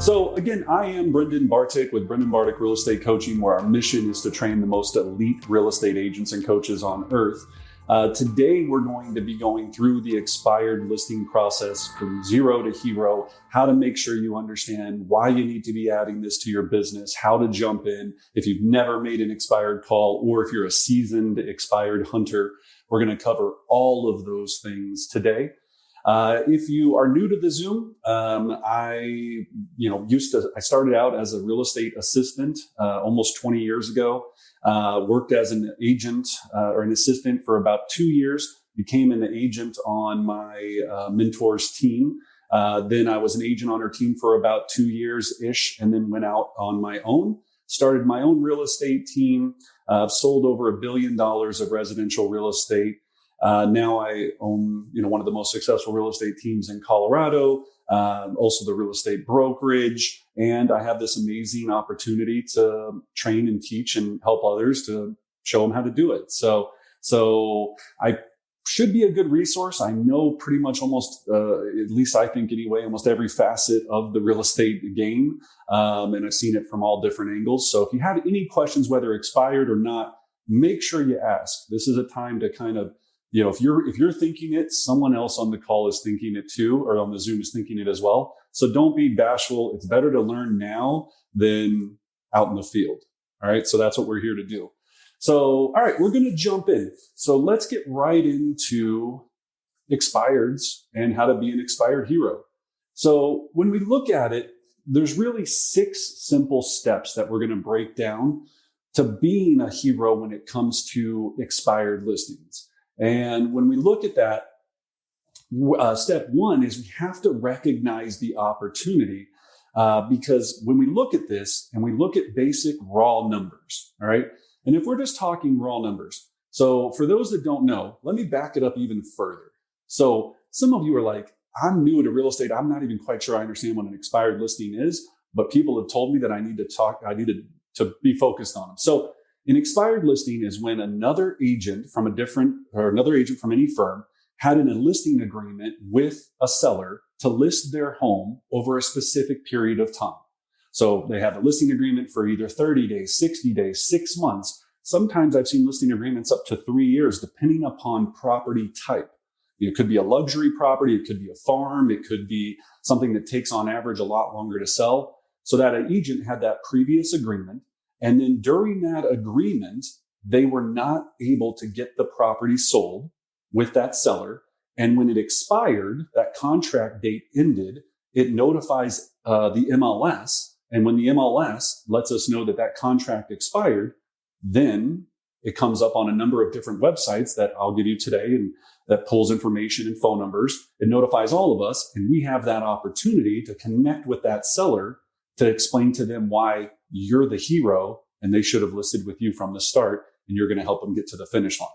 So again, I am Brendan Bartik with Brendan Bartik Real Estate Coaching, where our mission is to train the most elite real estate agents and coaches on earth. Today, we're going to be going through the expired listing process from zero to hero, how to make sure you understand why you need to be adding this to your business, how to jump in if you've never made an expired call, or if you're a seasoned expired hunter. We're going to cover all of those things today. If you are new to the Zoom, I started out as a real estate assistant almost 20 years ago. Worked as an agent or an assistant for about 2 years. Became an agent on my mentor's team. Then I was an agent on her team for about 2 years ish, and then went out on my own. Started my own real estate team. Sold over $1 billion of residential real estate. Now I own, one of the most successful real estate teams in Colorado, also the real estate brokerage. And I have this amazing opportunity to train and teach and help others to show them how to do it. So I should be a good resource. I know pretty much almost, at least I think anyway, almost every facet of the real estate game. And I've seen it from all different angles. So if you have any questions, whether expired or not, make sure you ask. This is a time to kind of, if you're thinking it, someone else on the call is thinking it too, or on the Zoom is thinking it as well. So don't be bashful. It's better to learn now than out in the field. All right. So that's what we're here to do. So, all right, we're going to jump in. So let's get right into expireds and how to be an expired hero. So when we look at it, there's really 6 simple steps that we're going to break down to being a hero when it comes to expired listings. And when we look at that, step 1 is we have to recognize the opportunity, because when we look at this and we look at basic raw numbers, all right? And if we're just talking raw numbers, so for those that don't know, let me back it up even further. So some of you are like, I'm new to real estate. I'm not even quite sure I understand what an expired listing is, but people have told me that I needed to be focused on them. So an expired listing is when another agent from any firm had a listing agreement with a seller to list their home over a specific period of time. So they have a listing agreement for either 30 days, 60 days, 6 months. Sometimes I've seen listing agreements up to 3 years, depending upon property type. It could be a luxury property. It could be a farm. It could be something that takes on average a lot longer to sell. So that an agent had that previous agreement. And then during that agreement, they were not able to get the property sold with that seller. And when it expired, that contract date ended, it notifies the MLS. And when the MLS lets us know that that contract expired, then it comes up on a number of different websites that I'll give you today, and that pulls information and phone numbers. It notifies all of us, and we have that opportunity to connect with that seller to explain to them why you're the hero and they should have listed with you from the start, and you're going to help them get to the finish line.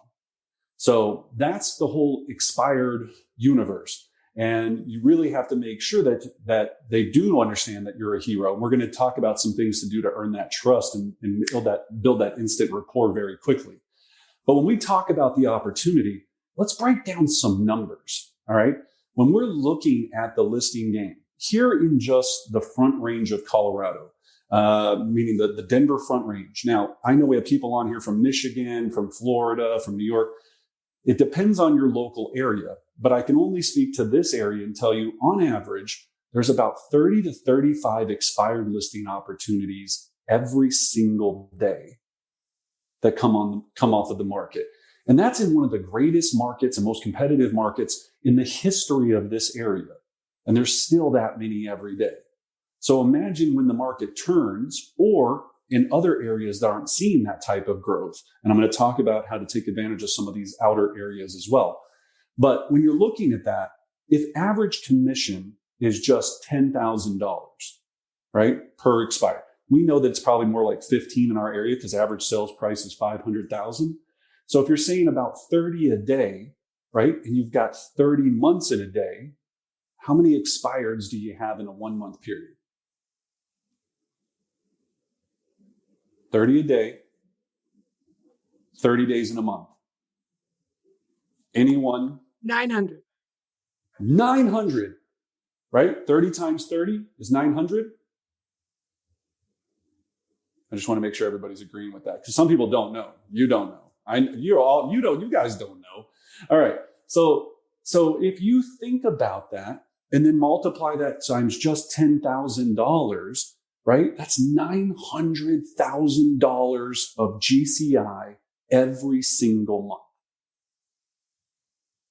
So that's the whole expired universe. And you really have to make sure that they do understand that you're a hero. And we're going to talk about some things to do to earn that trust and build that instant rapport very quickly. But when we talk about the opportunity, let's break down some numbers. All right. When we're looking at the listing game here in just the Front Range of Colorado, meaning the Denver Front Range. Now, I know we have people on here from Michigan, from Florida, from New York. It depends on your local area, but I can only speak to this area and tell you on average, there's about 30 to 35 expired listing opportunities every single day that come off of the market. And that's in one of the greatest markets and most competitive markets in the history of this area. And there's still that many every day. So imagine when the market turns, or in other areas that aren't seeing that type of growth. And I'm going to talk about how to take advantage of some of these outer areas as well. But when you're looking at that, if average commission is just $10,000, right, per expired, we know that it's probably more like 15 in our area because average sales price is 500,000. So if you're saying about 30 a day, right, and you've got 30 months in a day, how many expireds do you have in a 1 month period? 30 a day, 30 days in a month. Anyone? 900. 900, right? 30 times 30 is 900. I just want to make sure everybody's agreeing with that, because some people don't know. You don't know. You guys don't know. All right. So if you think about that and then multiply that times just $10,000, right? That's $900,000 of GCI every single month.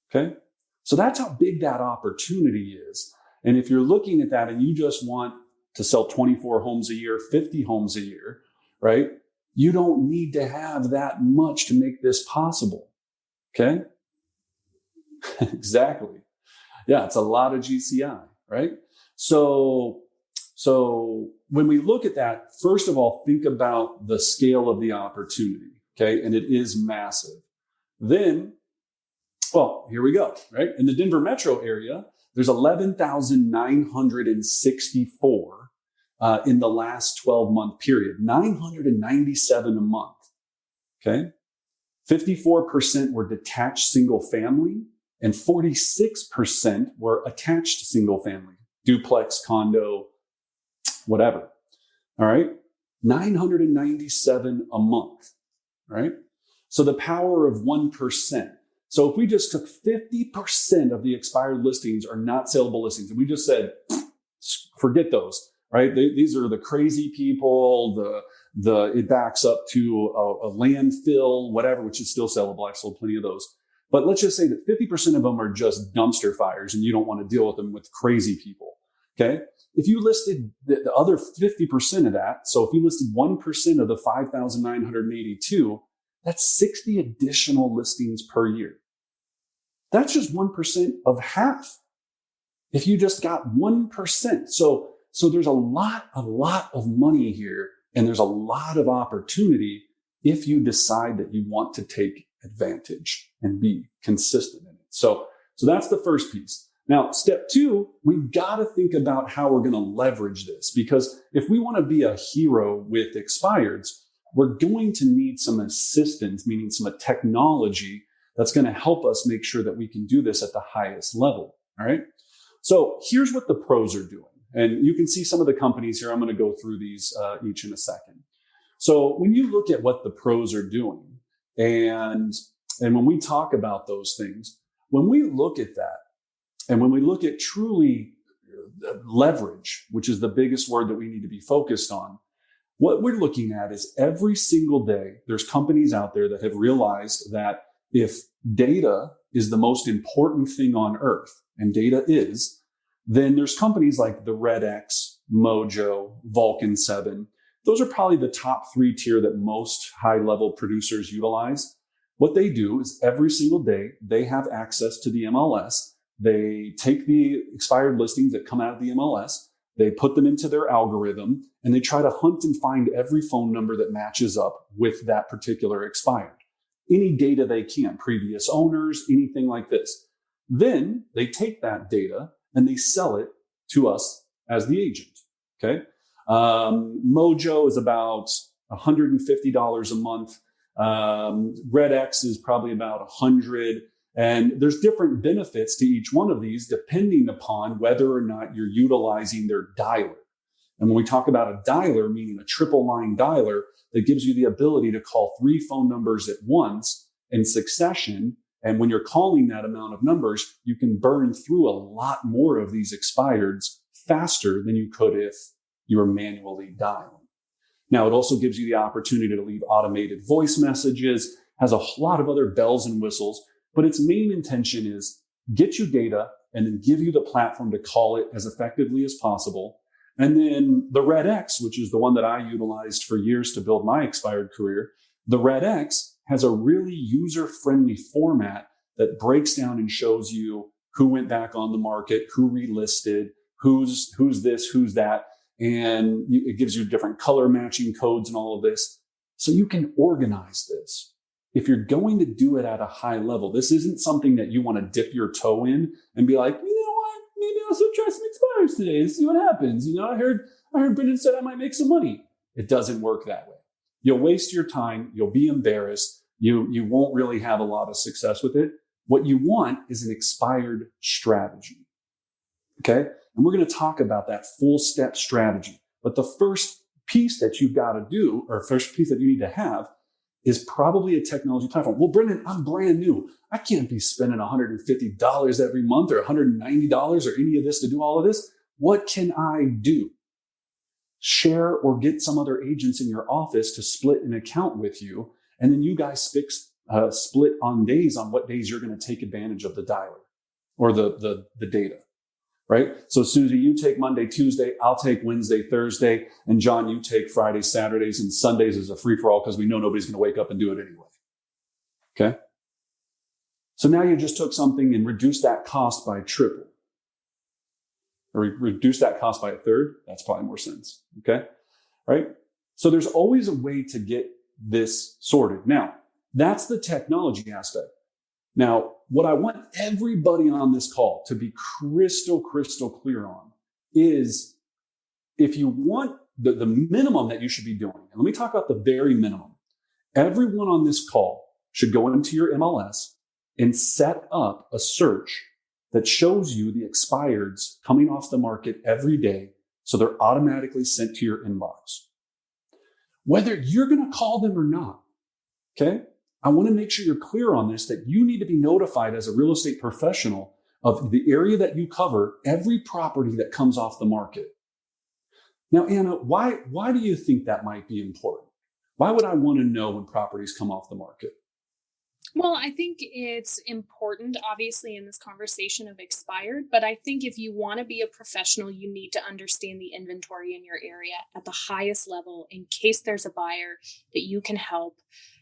Okay. So that's how big that opportunity is. And if you're looking at that and you just want to sell 24 homes a year, 50 homes a year, right? You don't need to have that much to make this possible. Okay. Exactly. Yeah. It's a lot of GCI, right? So when we look at that, first of all, think about the scale of the opportunity. Okay. And it is massive. Then, well, here we go, right? In the Denver metro area, there's 11,964 in the last 12-month period, 997 a month, okay? 54% were detached single family, and 46% were attached single family, duplex, condo, whatever, all right? 997 a month, right? So the power of 1%. So if we just took 50% of the expired listings are not saleable listings, and we just said, forget those, right? These are the crazy people, it backs up to a landfill, whatever, which is still sellable. I've sold plenty of those. But let's just say that 50% of them are just dumpster fires and you don't want to deal with them with crazy people, okay? If you listed the other 50% of that, so if you listed 1% of the 5,982, that's 60 additional listings per year. That's just 1% of half. If you just got 1%. So there's a lot of money here, and there's a lot of opportunity if you decide that you want to take advantage and be consistent in it. So that's the first piece. Now, step two, we've got to think about how we're going to leverage this, because if we want to be a hero with expireds, we're going to need some assistance, meaning some technology that's going to help us make sure that we can do this at the highest level. All right. So here's what the pros are doing. And you can see some of the companies here. I'm going to go through these each in a second. So when you look at what the pros are doing, and when we talk about those things, when we look at that, and when we look at truly leverage, which is the biggest word that we need to be focused on, what we're looking at is every single day, there's companies out there that have realized that if data is the most important thing on earth, and data is, then there's companies like the Red X, Mojo, Vulcan 7. Those are probably the top 3 tier that most high-level producers utilize. What they do is every single day, they have access to the MLS. They take the expired listings that come out of the MLS, they put them into their algorithm, and they try to hunt and find every phone number that matches up with that particular expired. Any data they can, previous owners, anything like this. Then they take that data and they sell it to us as the agent, okay? Mojo is about $150 a month. Red X is probably about $100. And there's different benefits to each one of these depending upon whether or not you're utilizing their dialer. And when we talk about a dialer, meaning a triple line dialer that gives you the ability to call 3 phone numbers at once in succession. And when you're calling that amount of numbers, you can burn through a lot more of these expireds faster than you could if you were manually dialing. Now, it also gives you the opportunity to leave automated voice messages, has a lot of other bells and whistles, but its main intention is get you data and then give you the platform to call it as effectively as possible. And then the Red X, which is the one that I utilized for years to build my expired career, the Red X has a really user-friendly format that breaks down and shows you who went back on the market, who relisted, who's this, who's that. And it gives you different color matching codes and all of this. So you can organize this. If you're going to do it at a high level, this isn't something that you want to dip your toe in and be like, you know what, maybe I'll still try some expires today and see what happens. You know, I heard Brendan said I might make some money. It doesn't work that way. You'll waste your time. You'll be embarrassed. You won't really have a lot of success with it. What you want is an expired strategy. Okay. And we're going to talk about that full step strategy. But the first piece that you've got to do, or first piece that you need to have, is probably a technology platform. Well, Brendan, I'm brand new. I can't be spending $150 every month or $190 or any of this to do all of this. What can I do? Share or get some other agents in your office to split an account with you. And then you guys split on days on what days you're going to take advantage of the dialer or the data, right? So Susie, you take Monday, Tuesday, I'll take Wednesday, Thursday, and John, you take Fridays, Saturdays, and Sundays as a free-for-all because we know nobody's going to wake up and do it anyway. Okay? So now you just took something and reduced that cost by triple. Or reduce that cost by a third. That's probably more sense. Okay? Right? So there's always a way to get this sorted. Now, that's the technology aspect. Now, what I want everybody on this call to be crystal clear on is if you want the minimum that you should be doing, and let me talk about the very minimum. Everyone on this call should go into your MLS and set up a search that shows you the expireds coming off the market every day, so they're automatically sent to your inbox. Whether you're going to call them or not, okay? I want to make sure you're clear on this, that you need to be notified as a real estate professional of the area that you cover, every property that comes off the market. Now, Anna, why do you think that might be important? Why would I want to know when properties come off the market? Well, I think it's important, obviously, in this conversation of expired, but I think if you want to be a professional, you need to understand the inventory in your area at the highest level in case there's a buyer that you can help.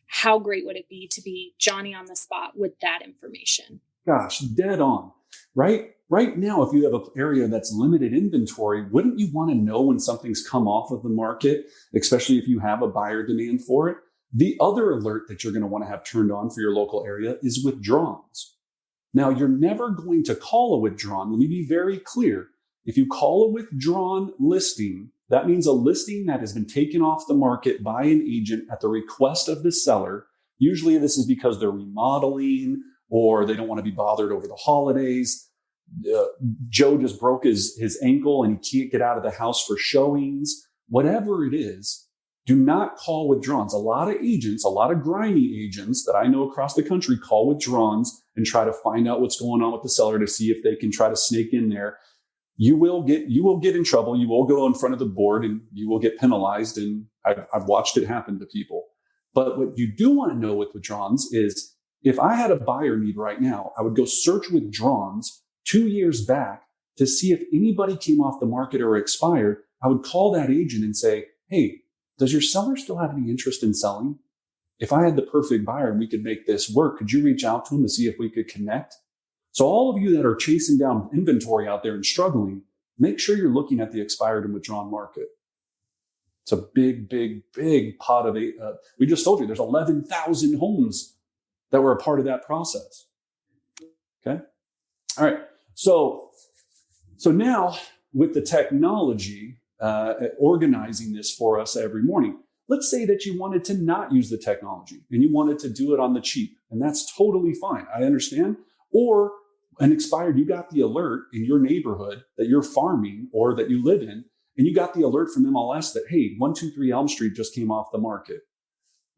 How great would it be to be Johnny on the spot with that information? Gosh, dead on, right? Right now, if you have an area that's limited inventory, wouldn't you want to know when something's come off of the market, especially if you have a buyer demand for it? The other alert that you're going to want to have turned on for your local area is withdrawals. Now, you're never going to call a withdrawn. Let me be very clear. If you call a withdrawn listing, that means a listing that has been taken off the market by an agent at the request of the seller. Usually this is because they're remodeling or they don't want to be bothered over the holidays. Joe just broke his ankle and he can't get out of the house for showings. Whatever it is, do not call withdrawals. A lot of agents, a lot of grimy agents that I know across the country call withdrawals and try to find out what's going on with the seller to see if they can try to snake in there. You will get in trouble. You will go in front of the board and you will get penalized. And I've watched it happen to people. But what you do want to know with withdrawals is if I had a buyer need right now, I would go search withdrawals 2 years back to see if anybody came off the market or expired. I would call that agent and say, hey, does your seller still have any interest in selling? If I had the perfect buyer and we could make this work, could you reach out to him to see if we could connect? So all of you that are chasing down inventory out there and struggling, make sure you're looking at the expired and withdrawn market. It's a big pot of we just told you there's 11,000 homes that were a part of that process. Okay. All right. So now with the technology, organizing this for us every morning. Let's say that you wanted to not use the technology and you wanted to do it on the cheap, and that's totally fine. I understand. Or an expired, you got the alert in your neighborhood that you're farming or that you live in, and you got the alert from MLS that, hey, 123 Elm Street just came off the market.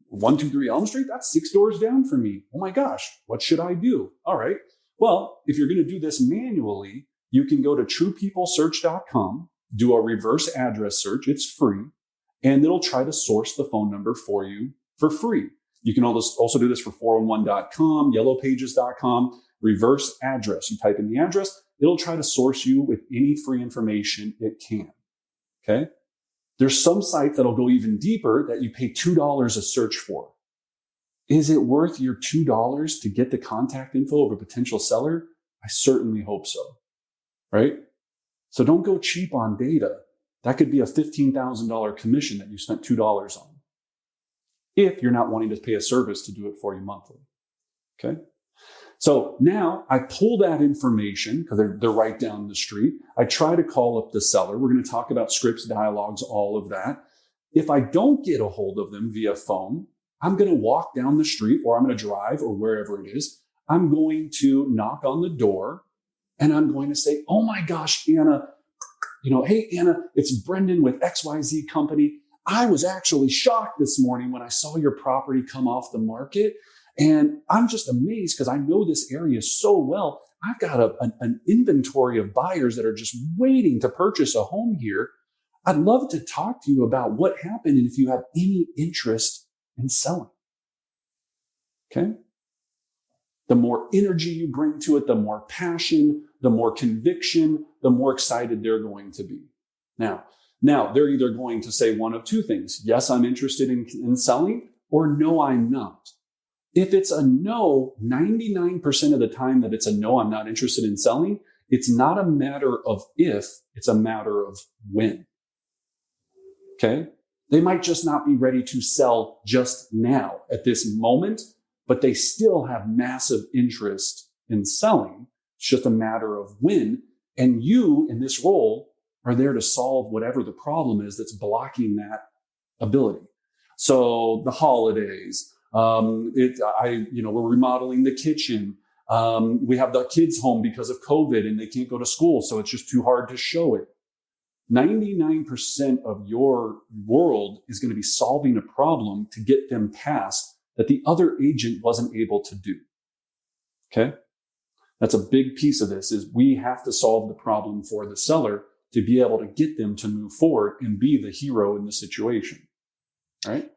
123 Elm Street, that's 6 doors down from me. Oh my gosh, what should I do? All right. Well, if you're going to do this manually, you can go to truepeoplesearch.com, do a reverse address search. It's free. And it'll try to source the phone number for you for free. You can also do this for 411.com, yellowpages.com, reverse address. You type in the address, it'll try to source you with any free information it can. Okay. There's some sites that'll go even deeper that you pay $2 a search for. Is it worth your $2 to get the contact info of a potential seller? I certainly hope so. Right? So don't go cheap on data. That could be a $15,000 commission that you spent $2 on, if you're not wanting to pay a service to do it for you monthly. Okay. So now I pull that information because they're right down the street. I try to call up the seller. We're going to talk about scripts, dialogues, all of that. If I don't get a hold of them via phone, I'm going to walk down the street, or I'm going to drive, or wherever it is. I'm going to knock on the door and I'm going to say, oh my gosh, Anna, hey, Anna, it's Brendan with XYZ company. I was actually shocked this morning when I saw your property come off the market. And I'm just amazed because I know this area so well. I've got an inventory of buyers that are just waiting to purchase a home here. I'd love to talk to you about what happened and if you have any interest in selling. Okay? The more energy you bring to it, the more passion, the more conviction, the more excited they're going to be. Now, they're either going to say one of two things. Yes, I'm interested in selling, or no, I'm not. If it's a no, 99% of the time that it's a no, I'm not interested in selling, it's not a matter of if, it's a matter of when. Okay? They might just not be ready to sell just now at this moment, but they still have massive interest in selling. It's just a matter of when. And you, in this role, are there to solve whatever the problem is that's blocking that ability. So the holidays, we're remodeling the kitchen. We have the kids home because of COVID and they can't go to school, so it's just too hard to show it. 99% of your world is going to be solving a problem to get them past that the other agent wasn't able to do. Okay? That's a big piece of this, is we have to solve the problem for the seller to be able to get them to move forward and be the hero in the situation. All right?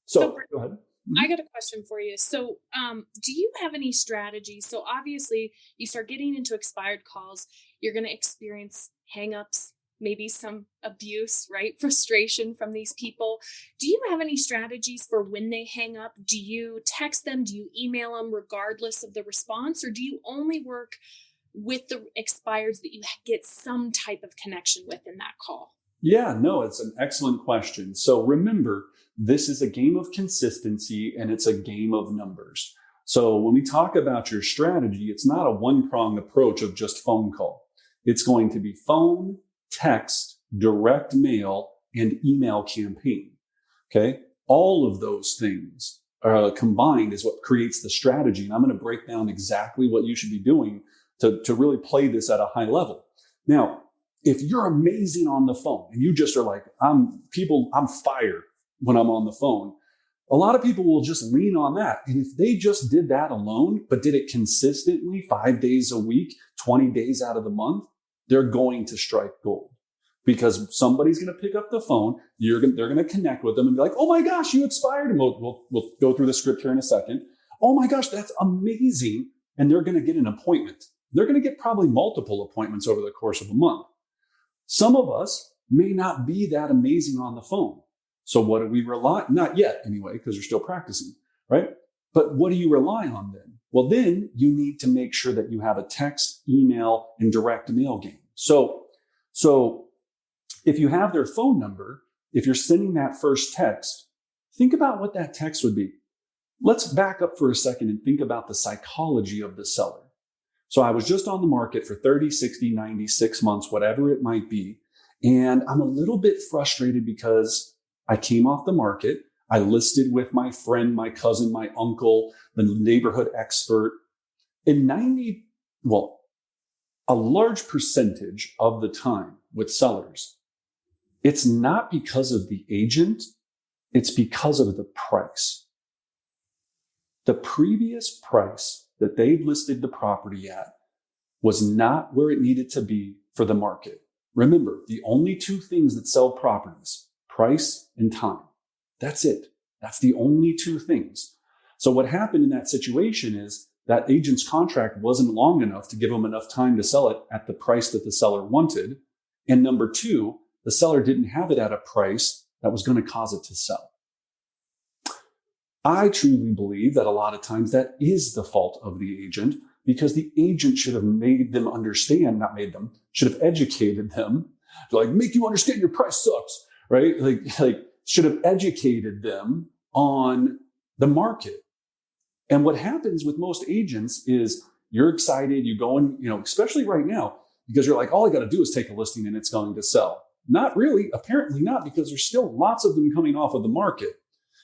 So go ahead. I got a question for you. So, do you have any strategies? So obviously you start getting into expired calls, you're going to experience hangups, maybe some abuse, right? Frustration from these people. Do you have any strategies for when they hang up? Do you text them? Do you email them regardless of the response? Or do you only work with the expireds that you get some type of connection with in that call? Yeah, no, it's an excellent question. So remember, this is a game of consistency and it's a game of numbers. So when we talk about your strategy, it's not a one-pronged approach of just phone call. It's going to be phone, text, direct mail, and email campaign. Okay. All of those things combined is what creates the strategy. And I'm going to break down exactly what you should be doing to really play this at a high level. Now, if you're amazing on the phone and you just are like, I'm fire when I'm on the phone, a lot of people will just lean on that. And if they just did that alone, but did it consistently 5 days a week, 20 days out of the month, they're going to strike gold, because somebody's going to pick up the phone. They're going to connect with them and be like, oh my gosh, you expired. And we'll go through the script here in a second. Oh my gosh, that's amazing. And they're going to get an appointment. They're going to get probably multiple appointments over the course of a month. Some of us may not be that amazing on the phone. So what do we rely? Not yet anyway, because you're still practicing, right? But what do you rely on then? Well, then you need to make sure that you have a text, email, and direct mail game. So if you have their phone number, if you're sending that first text, think about what that text would be. Let's back up for a second and think about the psychology of the seller. So I was just on the market for 30, 60, 90, 6 months, whatever it might be. And I'm a little bit frustrated because I came off the market. I listed with my friend, my cousin, my uncle, the neighborhood expert. And a large percentage of the time with sellers, it's not because of the agent, it's because of the price. The previous price that they'd listed the property at was not where it needed to be for the market. Remember, the only two things that sell properties, price and time. That's it. That's the only two things. So what happened in that situation is that agent's contract wasn't long enough to give them enough time to sell it at the price that the seller wanted. And number two, the seller didn't have it at a price that was going to cause it to sell. I truly believe that a lot of times that is the fault of the agent, because the agent should have made them understand, should have educated them, like, make you understand your price sucks, right? Like should have educated them on the market. And what happens with most agents is you're excited, you go and, especially right now, because you're like, all I got to do is take a listing and it's going to sell. Not really, apparently not, because there's still lots of them coming off of the market.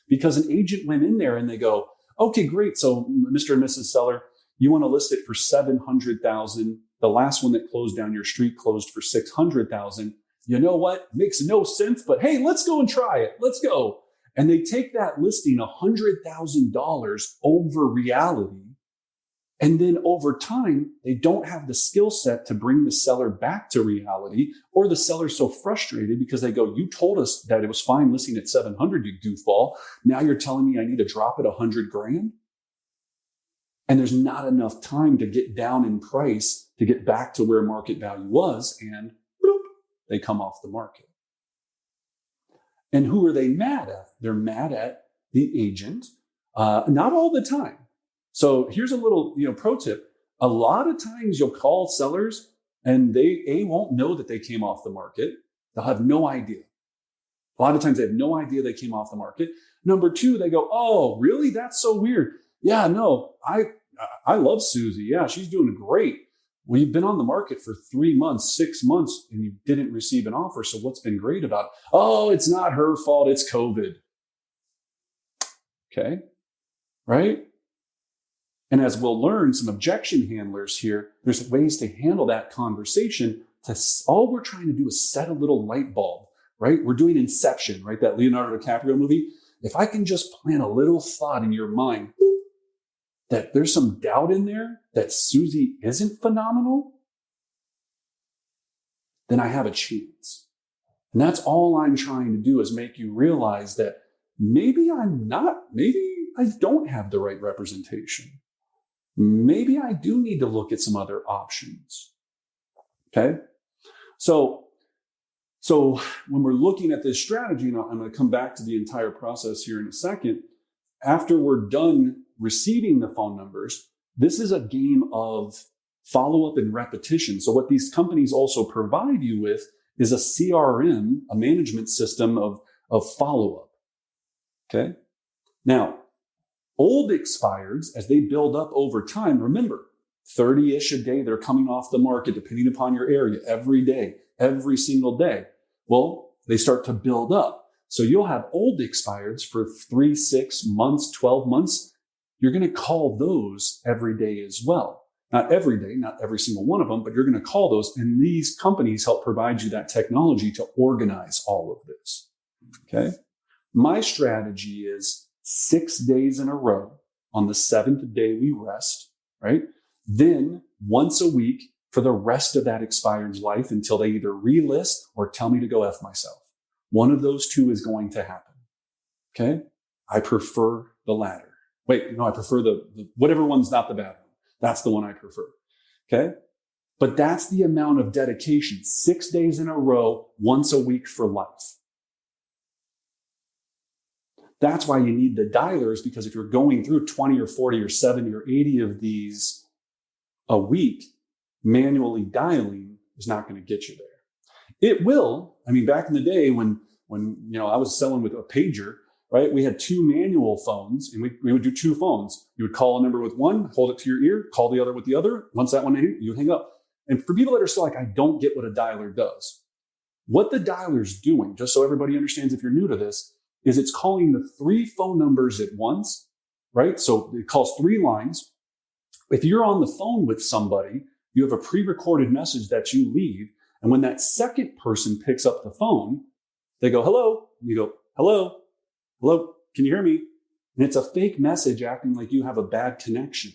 Because an agent went in there and they go, okay, great. So Mr. and Mrs. Seller, you want to list it for $700,000. The last one that closed down your street closed for $600,000. you know what? Makes no sense, but hey, let's go and try it. Let's go. And they take that listing $100,000 over reality. And then over time, they don't have the skill set to bring the seller back to reality, or the seller's so frustrated because they go, you told us that it was fine listing at 700, you goofball. Now you're telling me I need to drop it $100,000. And there's not enough time to get down in price to get back to where market value was. And bloop, they come off the market. And who are they mad at? They're mad at the agent, not all the time. So here's a little, pro tip. A lot of times you'll call sellers and they won't know that they came off the market. They'll have no idea. A lot of times they have no idea they came off the market. Number two, they go, oh, really? That's so weird. Yeah, no, I love Susie. Yeah, she's doing great. Well, you've been on the market for 3 months, 6 months, and you didn't receive an offer. So what's been great about it? Oh, it's not her fault. It's COVID. Okay, right? And as we'll learn, some objection handlers here, there's ways to handle that conversation. All we're trying to do is set a little light bulb, right? We're doing Inception, right? That Leonardo DiCaprio movie. If I can just plant a little thought in your mind that there's some doubt in there that Susie isn't phenomenal, then I have a chance. And that's all I'm trying to do, is make you realize that maybe I don't have the right representation. Maybe I do need to look at some other options. Okay. So when we're looking at this strategy, and I'm going to come back to the entire process here in a second, after we're done receiving the phone numbers, this is a game of follow-up and repetition. So what these companies also provide you with is a CRM, a management system of follow-up. Okay. Now, old expireds, as they build up over time, remember, 30-ish a day, they're coming off the market, depending upon your area, every day, every single day. Well, they start to build up. So you'll have old expireds for 3, 6 months, 12 months. You're going to call those every day as well. Not every day, not every single one of them, but you're going to call those. And these companies help provide you that technology to organize all of this. Okay. My strategy is 6 days in a row. On the 7th day, we rest, right? Then once a week for the rest of that expired's life until they either relist or tell me to go F myself. One of those two is going to happen. Okay. I prefer the latter. Wait, no, I prefer the whatever one's not the bad one. That's the one I prefer. Okay. But that's the amount of dedication. 6 days in a row, once a week for life. That's why you need the dialers, because if you're going through 20 or 40 or 70 or 80 of these a week, manually dialing is not going to get you there. It will. I mean, back in the day when I was selling with a pager, right? We had 2 manual phones, and we would do 2 phones. You would call a number with one, hold it to your ear, call the other with the other. Once that one hit, you would hang up. And for people that are still like, I don't get what a dialer does. What the dialer's doing, just so everybody understands if you're new to this, is it's calling the 3 phone numbers at once, right? So it calls 3 lines. If you're on the phone with somebody, you have a pre-recorded message that you leave. And when that second person picks up the phone, they go, hello. And you go, hello, hello, can you hear me? And it's a fake message acting like you have a bad connection.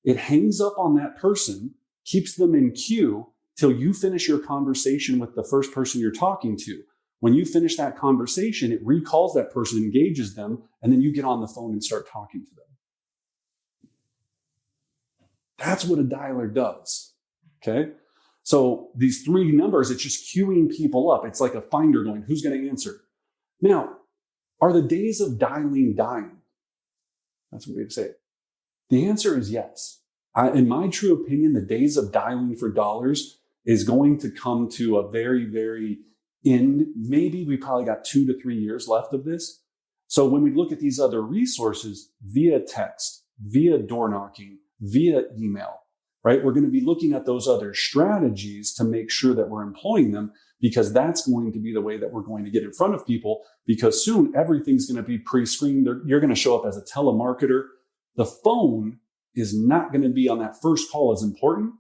It hangs up on that person, keeps them in queue till you finish your conversation with the first person you're talking to. When you finish that conversation, it recalls that person, engages them, and then you get on the phone and start talking to them. That's what a dialer does. Okay. So these 3 numbers, it's just queuing people up. It's like a finder going, who's going to answer? Now, are the days of dialing dying? That's what we would say. The answer is yes. In my true opinion, the days of dialing for dollars is going to come to a very, very end. Maybe we probably got 2 to 3 years left of this. So when we look at these other resources via text, via door knocking, via email, right? We're going to be looking at those other strategies to make sure that we're employing them, because that's going to be the way that we're going to get in front of people, because soon everything's going to be pre-screened. You're going to show up as a telemarketer. The phone is not going to be on that first call as important.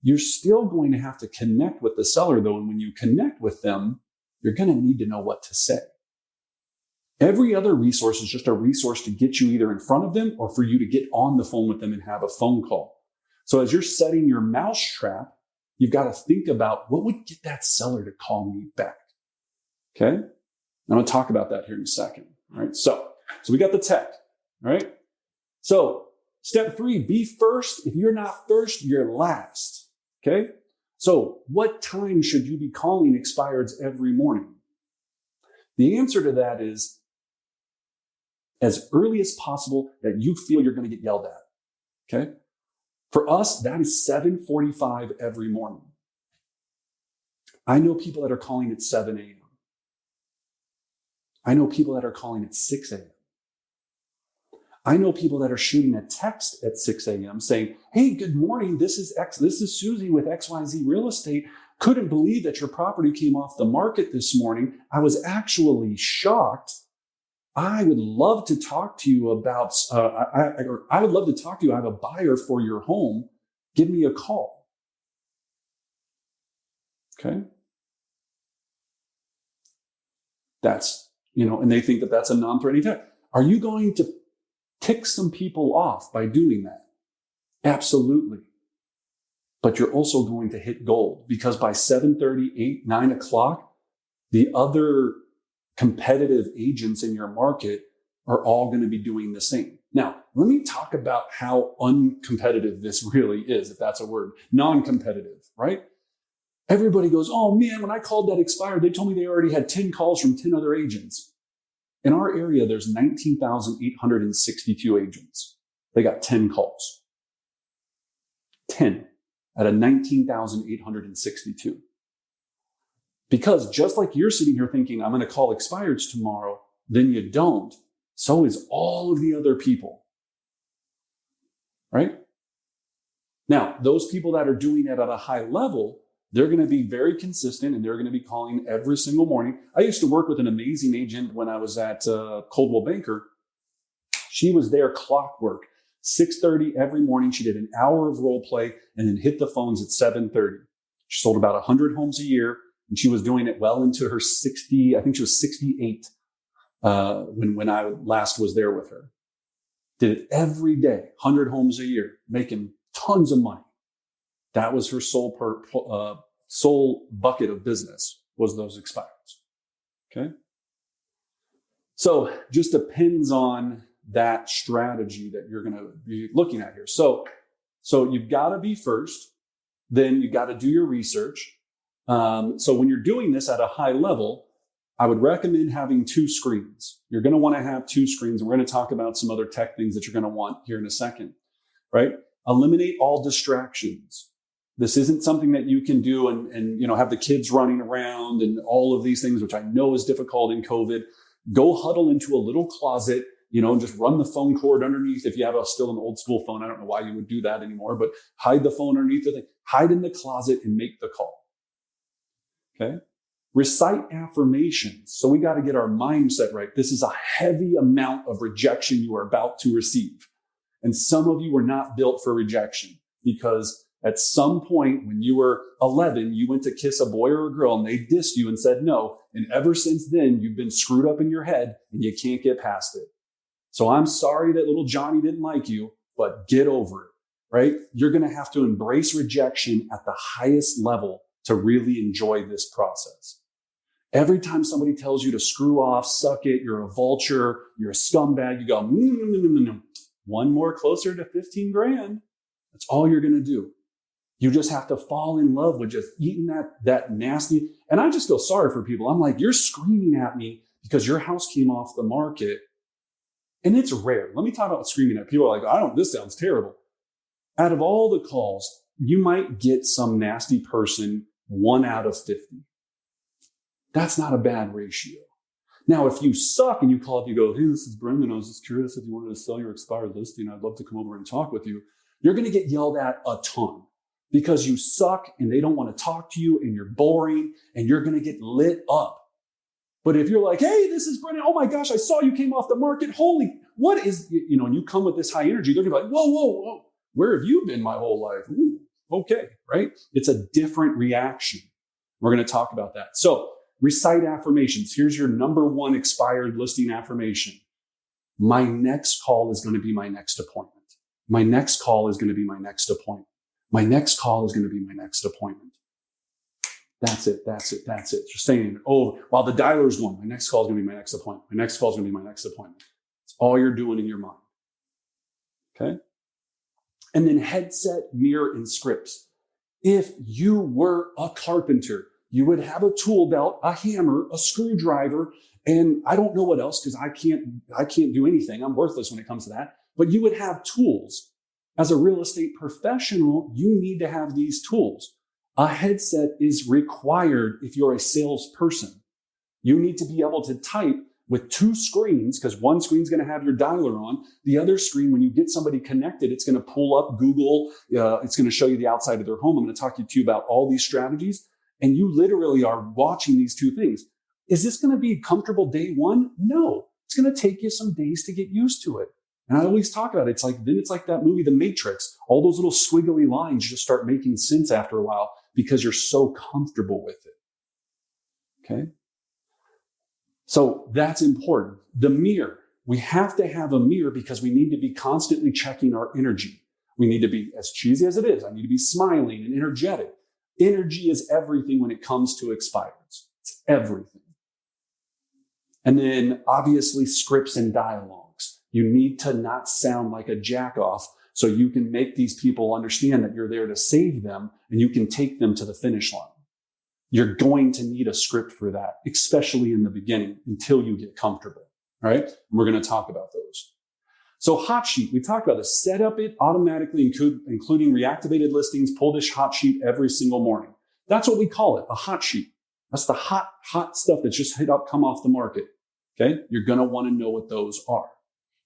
You're still going to have to connect with the seller though. And when you connect with them, you're going to need to know what to say. Every other resource is just a resource to get you either in front of them or for you to get on the phone with them and have a phone call. So as you're setting your mousetrap, you've got to think about what would get that seller to call me back. Okay. I'm going to talk about that here in a second. All right. So we got the tech. All right. So step 3, be first. If you're not first, you're last. Okay. So what time should you be calling expireds every morning? The answer to that is as early as possible that you feel you're going to get yelled at. Okay. For us, that is 7:45 every morning. I know people that are calling at 7 a.m. I know people that are calling at 6 a.m. I know people that are shooting a text at 6 a.m. saying, hey, good morning. This is Susie with XYZ Real Estate. Couldn't believe that your property came off the market this morning. I was actually shocked. I would love to talk to you about, I would love to talk to you. I have a buyer for your home. Give me a call. Okay. That's, and they think that that's a non-threatening text. Are you going to tick some people off by doing that? Absolutely. But you're also going to hit gold because by 7:30, 8, 9 o'clock, the other competitive agents in your market are all going to be doing the same. Now, let me talk about how uncompetitive this really is, if that's a word. Non-competitive, right? Everybody goes, oh man, when I called that expired, they told me they already had 10 calls from 10 other agents. In our area, there's 19,862 agents. They got 10 calls. 10 out of 19,862. Because just like you're sitting here thinking, I'm going to call expireds tomorrow, then you don't. So is all of the other people. Right? Now, those people that are doing it at a high level, they're going to be very consistent and they're going to be calling every single morning. I used to work with an amazing agent when I was at Coldwell Banker. She was there clockwork. 6:30 every morning. She did an hour of role play and then hit the phones at 7:30. She sold about 100 homes a year and she was doing it well into her 60, I think she was 68 when I last was there with her. Did it every day, 100 homes a year, making tons of money. That was her sole bucket of business, was those expireds. Okay. So just depends on that strategy that you're going to be looking at here. So you've got to be first, then you've got to do your research. So when you're doing this at a high level, I would recommend having 2 screens. You're going to want to have 2 screens. And we're going to talk about some other tech things that you're going to want here in a second, right? Eliminate all distractions. This isn't something that you can do and have the kids running around and all of these things, which I know is difficult in COVID. Go huddle into a little closet, and just run the phone cord underneath. If you have still an old school phone, I don't know why you would do that anymore, but hide the phone underneath the thing. Hide in the closet and make the call. Okay. Recite affirmations. So we got to get our mindset right. This is a heavy amount of rejection you are about to receive. And some of you were not built for rejection because at some point when you were 11, you went to kiss a boy or a girl and they dissed you and said no. And ever since then, you've been screwed up in your head and you can't get past it. So I'm sorry that little Johnny didn't like you, but get over it, right? You're going to have to embrace rejection at the highest level to really enjoy this process. Every time somebody tells you to screw off, suck it, you're a vulture, you're a scumbag, you go, no. One more closer to 15 grand. That's all you're going to do. You just have to fall in love with just eating that nasty. And I just feel sorry for people. I'm like, you're screaming at me because your house came off the market. And it's rare. Let me talk about screaming at people. Are like, this sounds terrible. Out of all the calls, you might get some nasty person 1 out of 50. That's not a bad ratio. Now, if you suck and you call up, you go, hey, this is Brendan. I was just curious if you wanted to sell your expired listing. I'd love to come over and talk with you. You're going to get yelled at a ton because you suck and they don't want to talk to you and you're boring and you're going to get lit up. But if you're like, hey, this is Brendan. Oh my gosh, I saw you came off the market. Holy, what is, and you come with this high energy, they're going to be like, whoa. Where have you been my whole life? Ooh, Okay, right? It's a different reaction. We're going to talk about that. So recite affirmations. Here's your number one expired listing affirmation. My next call is going to be my next appointment. My next call is going to be my next appointment. My next call is going to be my next appointment. That's it. That's it. That's it. Just saying it over while the dialer is going. My next call is going to be my next appointment. My next call is going to be my next appointment. It's all you're doing in your mind. Okay. And then headset, mirror, and scripts. If you were a carpenter, you would have a tool belt, a hammer, a screwdriver, and I don't know what else because I can't do anything. I'm worthless when it comes to that. But you would have tools. As a real estate professional, you need to have these tools. A headset is required if you're a salesperson. You need to be able to type with two screens because one screen's going to have your dialer on. The other screen, when you get somebody connected, it's going to pull up Google. It's going to show you the outside of their home. I'm going to talk to you about all these strategies. And you literally are watching these two things. Is this going to be comfortable day one? No. It's going to take you some days to get used to it. And I always talk about it. It's like that movie, The Matrix. All those little squiggly lines just start making sense after a while because you're so comfortable with it. Okay. So that's important. The mirror. We have to have a mirror because we need to be constantly checking our energy. We need to be, as cheesy as it is, I need to be smiling and energetic. Energy is everything when it comes to expireds. It's everything. And then obviously scripts and dialogues. You need to not sound like a jack-off so you can make these people understand that you're there to save them and you can take them to the finish line. You're going to need a script for that, especially in the beginning until you get comfortable. All right. And we're going to talk about those. So hot sheet, we talked about this. Set up it automatically, including reactivated listings. Pull this hot sheet every single morning. That's what we call it, a hot sheet. That's the hot stuff that's just come off the market. Okay. You're going to want to know what those are.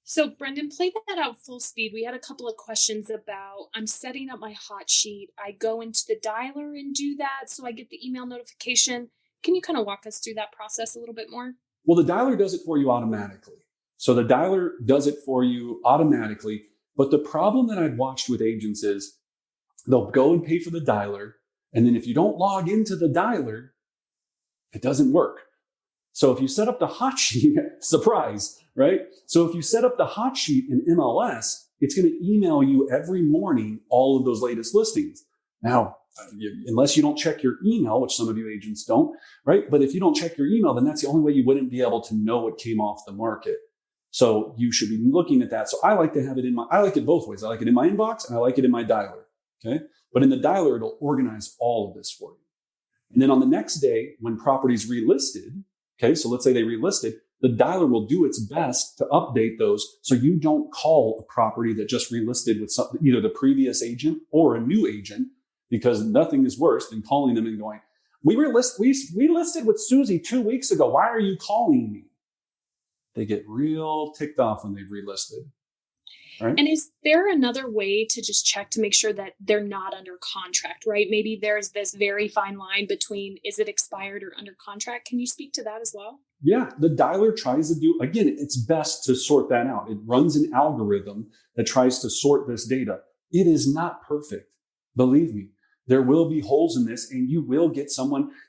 So Brendan, play that out full speed. We had a couple of questions about, I'm setting up my hot sheet. I go into the dialer and do that so I get the email notification. Can you kind of walk us through that process a little bit more? Well, the dialer does it for you automatically. So the dialer does it for you automatically. But the problem that I've watched with agents is they'll go and pay for the dialer. And then if you don't log into the dialer, it doesn't work. So if you set up the hot sheet, surprise, right? So if you set up the hot sheet in MLS, it's going to email you every morning all of those latest listings. Now, unless you don't check your email, which some of you agents don't, right? But if you don't check your email, then that's the only way you wouldn't be able to know what came off the market. So you should be looking at that. So I like to have it I like it both ways. I like it in my inbox and I like it in my dialer. Okay. But in the dialer, it'll organize all of this for you. And then on the next day, when property's relisted, okay, so let's say they relisted, the dialer will do its best to update those so you don't call a property that just relisted with either the previous agent or a new agent, because nothing is worse than calling them and going, we listed with Susie 2 weeks ago. Why are you calling me? They get real ticked off when they've relisted. Right? And is there another way to just check to make sure that they're not under contract, right? Maybe there's this very fine line between is it expired or under contract? Can you speak to that as well? Yeah, the dialer tries to do, again, it's best to sort that out. It runs an algorithm that tries to sort this data. It is not perfect. Believe me, there will be holes in this and you will get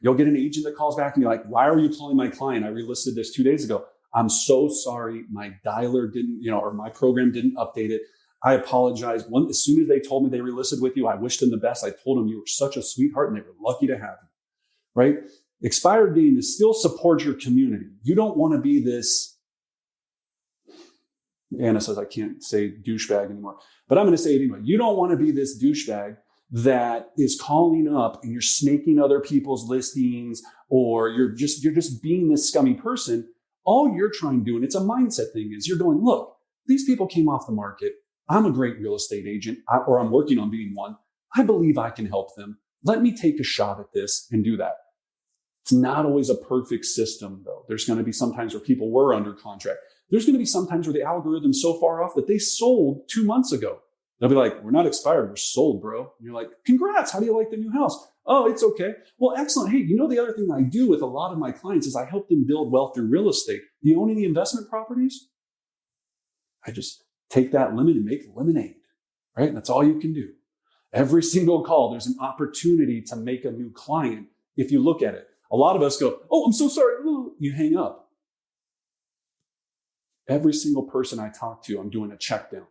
you'll get an agent that calls back and be like, why are you calling my client? I relisted this 2 days ago. I'm so sorry. My dialer didn't, or my program didn't update it. I apologize. As soon as they told me they relisted with you, I wished them the best. I told them you were such a sweetheart and they were lucky to have you, right? Expired game is still support your community. You don't want to be this, Anna says I can't say douchebag anymore, but I'm going to say it anyway. You don't want to be this douchebag that is calling up and you're snaking other people's listings, or you're just being this scummy person. All you're trying to do, and it's a mindset thing, is you're going, look, these people came off the market. I'm a great real estate agent, or I'm working on being one. I believe I can help them. Let me take a shot at this and do that. It's not always a perfect system, though. There's going to be some times where people were under contract. There's going to be some times where the algorithm's so far off that they sold 2 months ago. They'll be like, we're not expired, we're sold, bro. And you're like, congrats, how do you like the new house? Oh, it's okay. Well, excellent. Hey, the other thing I do with a lot of my clients is I help them build wealth through real estate. Do you own any investment properties? I just take that lemon and make lemonade, right? And that's all you can do. Every single call, there's an opportunity to make a new client if you look at it. A lot of us go, oh, I'm so sorry. You hang up. Every single person I talk to, I'm doing a check down.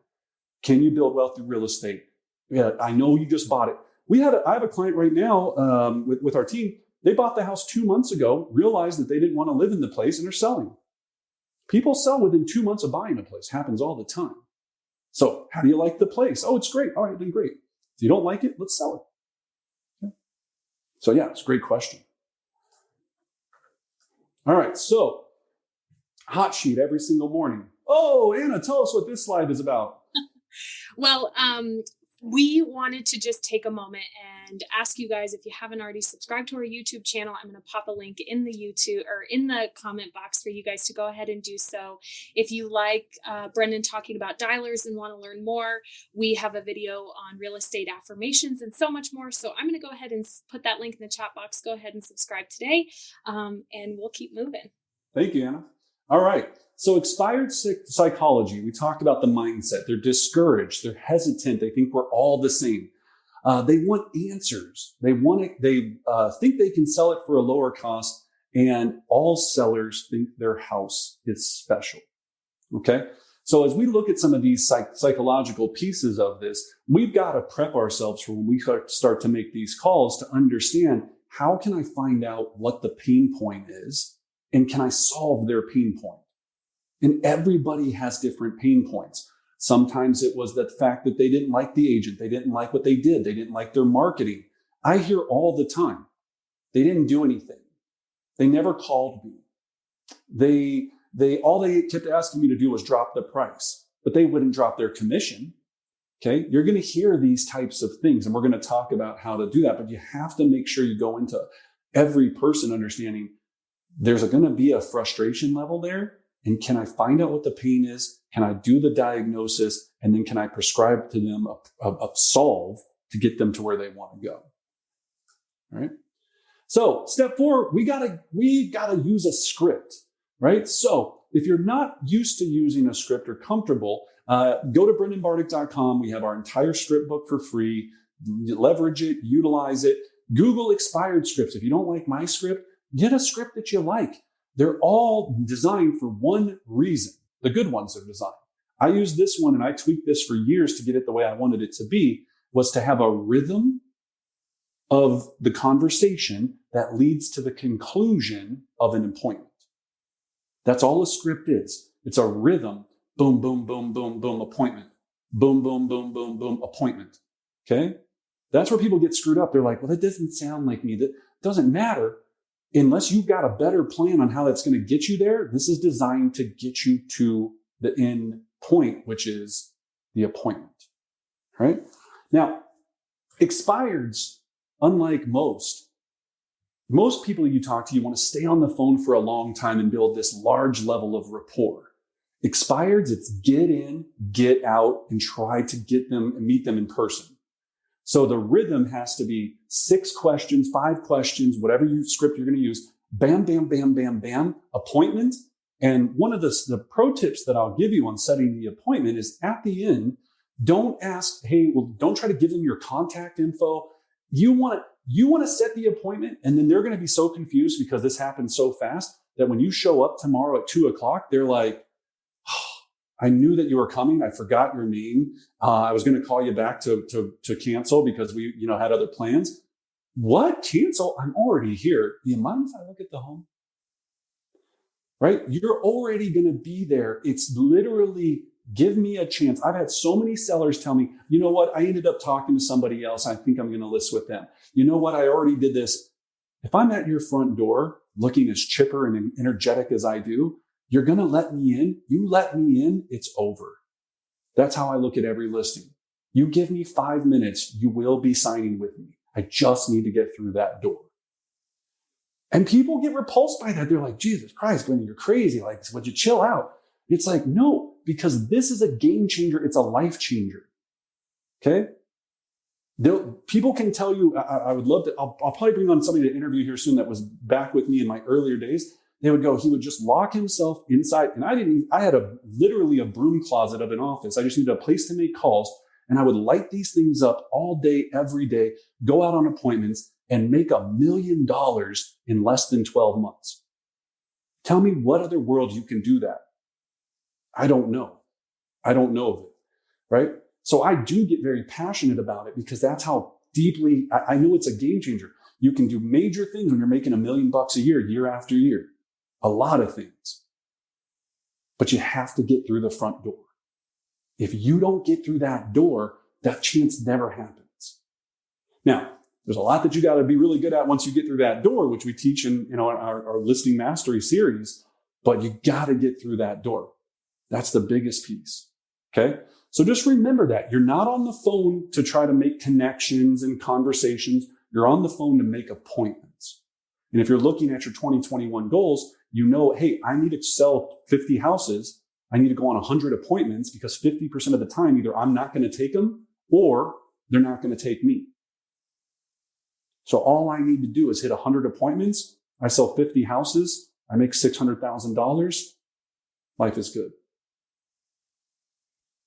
Can you build wealth through real estate? Yeah, I know you just bought it. I have a client right now with our team. They bought the house 2 months ago, realized that they didn't want to live in the place, and they're selling. People sell within 2 months of buying a place. Happens all the time. So how do you like the place? Oh, it's great. All right, then great. If you don't like it, let's sell it. Okay. So yeah, it's a great question. All right, so hot sheet every single morning. Oh, Anna, tell us what this slide is about. Well, we wanted to just take a moment and ask you guys, if you haven't already subscribed to our YouTube channel, I'm going to pop a link in the YouTube or in the comment box for you guys to go ahead and do so. If you like Brendan talking about dialers and want to learn more, we have a video on real estate affirmations and so much more. So I'm going to go ahead and put that link in the chat box. Go ahead and subscribe today, and we'll keep moving. Thank you, Anna. All right. So expired psychology, we talked about the mindset. They're discouraged. They're hesitant. They think we're all the same. They want answers. They think they can sell it for a lower cost, and all sellers think their house is special. Okay. So as we look at some of these psychological pieces of this, we've got to prep ourselves for when we start to make these calls to understand, how can I find out what the pain point is, and can I solve their pain point? And everybody has different pain points. Sometimes it was the fact that they didn't like the agent. They didn't like what they did. They didn't like their marketing. I hear all the time, they didn't do anything. They never called me. All they kept asking me to do was drop the price, but they wouldn't drop their commission. Okay. You're going to hear these types of things, and we're going to talk about how to do that, but you have to make sure you go into every person understanding there's going to be a frustration level there. And can I find out what the pain is? Can I do the diagnosis? And then can I prescribe to them a solve to get them to where they want to go? All right. So step 4, we gotta use a script, right? So if you're not used to using a script or comfortable, go to brendanbardick.com. We have our entire script book for free. Leverage it, utilize it. Google expired scripts. If you don't like my script, get a script that you like. They're all designed for one reason. The good ones are designed. I used this one and I tweaked this for years to get it the way I wanted it to be, was to have a rhythm of the conversation that leads to the conclusion of an appointment. That's all a script is. It's a rhythm. Boom, boom, boom, boom, boom, appointment. Boom, boom, boom, boom, boom, appointment. Okay? That's where people get screwed up. They're like, well, that doesn't sound like me. That doesn't matter. Unless you've got a better plan on how that's going to get you there, this is designed to get you to the end point, which is the appointment. Right? Now, expireds, unlike most people you talk to, you want to stay on the phone for a long time and build this large level of rapport. Expireds, it's get in, get out, and try to get them and meet them in person. So the rhythm has to be 6 questions, 5 questions, whatever script you're going to use. Bam, bam, bam, bam, bam, appointment. And one of the pro tips that I'll give you on setting the appointment is at the end, don't ask, hey, well, don't try to give them your contact info. You want to set the appointment, and then they're going to be so confused because this happens so fast that when you show up tomorrow at 2:00, they're like, I knew that you were coming. I forgot your name. I was going to call you back to cancel because we, had other plans. What? Cancel? I'm already here. Do you mind if I look at the home? Right? You're already going to be there. It's literally, give me a chance. I've had so many sellers tell me, you know what? I ended up talking to somebody else. I think I'm going to list with them. You know what? I already did this. If I'm at your front door looking as chipper and energetic as I do, you're going to let me in. You let me in, it's over. That's how I look at every listing. You give me 5 minutes, you will be signing with me. I just need to get through that door. And people get repulsed by that. They're like, Jesus Christ, Glenn, you're crazy. Like, would you chill out? It's like, no, because this is a game changer. It's a life changer. Okay? People can tell you, I would love to, I'll probably bring on somebody to interview here soon that was back with me in my earlier days. They would go, he would just lock himself inside. And I had literally a broom closet of an office. I just needed a place to make calls. and I would light these things up all day, every day, go out on appointments and make $1 million in less than 12 months. Tell me what other world you can do that. I don't know. I don't know of it, right? So I do get very passionate about it because that's how deeply, I know it's a game changer. You can do major things when you're making $1 million a year, year after year. A lot of things. But you have to get through the front door. If you don't get through that door, that chance never happens. Now, there's a lot that you got to be really good at once you get through that door, which we teach in our listing mastery series, but you got to get through that door. That's the biggest piece. Okay. So just remember that you're not on the phone to try to make connections and conversations. You're on the phone to make appointments. And if you're looking at your 2021 goals, you know, hey, I need to sell 50 houses. I need to go on 100 appointments because 50% of the time, either I'm not going to take them or they're not going to take me. So all I need to do is hit 100 appointments. I sell 50 houses. I make $600,000. Life is good.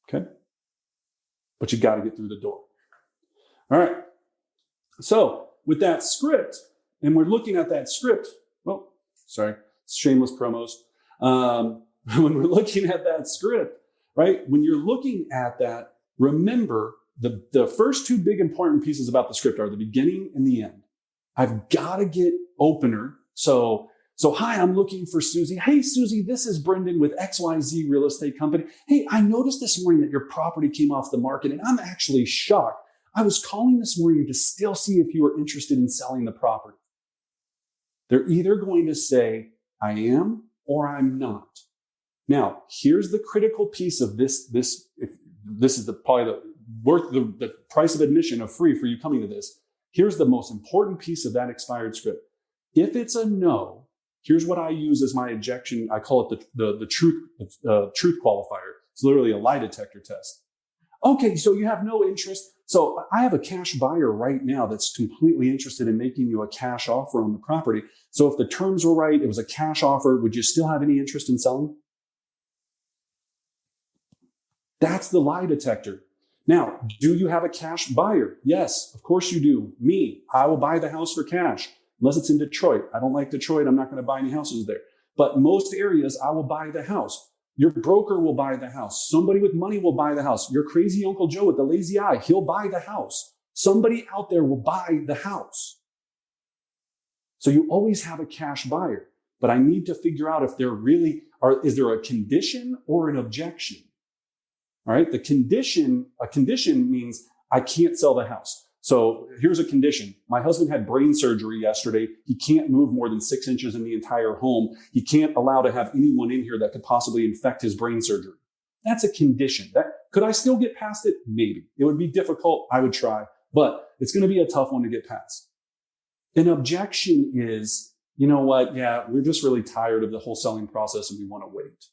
Okay. But you got to get through the door. All right. So with that script, and we're looking at that script, well, sorry, shameless promos. When we're looking at that script, right? When you're looking at that, remember the first two big important pieces about the script are the beginning and the end. I've got to get opener. So hi, I'm looking for Susie. Hey, Susie, this is Brendan with XYZ Real Estate Company. Hey, I noticed this morning that your property came off the market and I'm actually shocked. I was calling this morning to still see if you were interested in selling the property. They're either going to say, I am or I'm not. Now, here's the critical piece of this. This is probably worth the price of admission of free for you coming to this. Here's the most important piece of that expired script. If it's a no, here's what I use as my ejection. I call it the truth qualifier. It's literally a lie detector test. Okay, so you have no interest. So I have a cash buyer right now that's completely interested in making you a cash offer on the property. So if the terms were right, it was a cash offer, would you still have any interest in selling? That's the lie detector. Now, do you have a cash buyer? Yes, of course you do. Me, I will buy the house for cash. Unless it's in Detroit. I don't like Detroit. I'm not going to buy any houses there. But most areas, I will buy the house. Your broker will buy the house. Somebody with money will buy the house. Your crazy Uncle Joe with the lazy eye, he'll buy the house. Somebody out there will buy the house. So you always have a cash buyer. But I need to figure out if there really is there a condition or an objection? All right. A condition means I can't sell the house. So here's a condition. My husband had brain surgery yesterday. He can't move more than 6 inches in the entire home. He can't allow to have anyone in here that could possibly infect his brain surgery. That's a condition. Could I still get past it? Maybe. It would be difficult. I would try, but it's going to be a tough one to get past. An objection is, you know what? Yeah, we're just really tired of the whole selling process and we want to wait.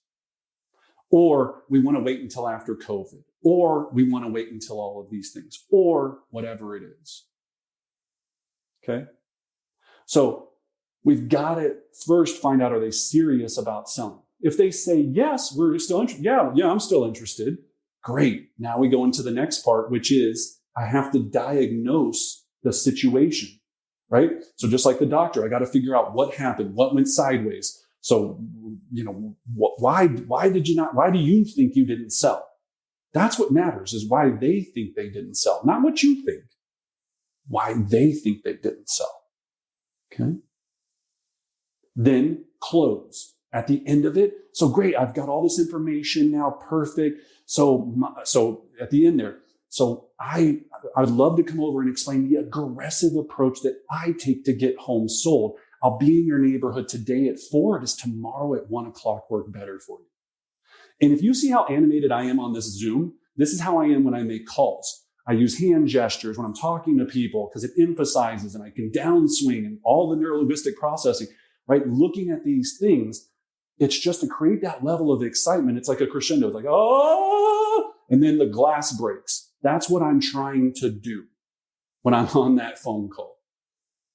Or we want to wait until after COVID. Or we want to wait until all of these things. Or whatever it is. Okay? So we've got to first find out, are they serious about selling? If they say, yes, we're still interested. Yeah, I'm still interested. Great. Now we go into the next part, which is I have to diagnose the situation, right? So just like the doctor, I got to figure out what happened, what went sideways. So, why do you think you didn't sell? That's what matters, is why they think they didn't sell, not what you think, why they think they didn't sell. Okay. Then close at the end of it. So great. I've got all this information now. Perfect. So at the end there, so I'd love to come over and explain the aggressive approach that I take to get homes sold. I'll be in your neighborhood today at 4. Does tomorrow at 1 o'clock work better for you? And if you see how animated I am on this Zoom, this is how I am when I make calls. I use hand gestures when I'm talking to people because it emphasizes and I can downswing and all the neuro-linguistic processing, right? Looking at these things, it's just to create that level of excitement. It's like a crescendo. It's like, oh, and then the glass breaks. That's what I'm trying to do when I'm on that phone call,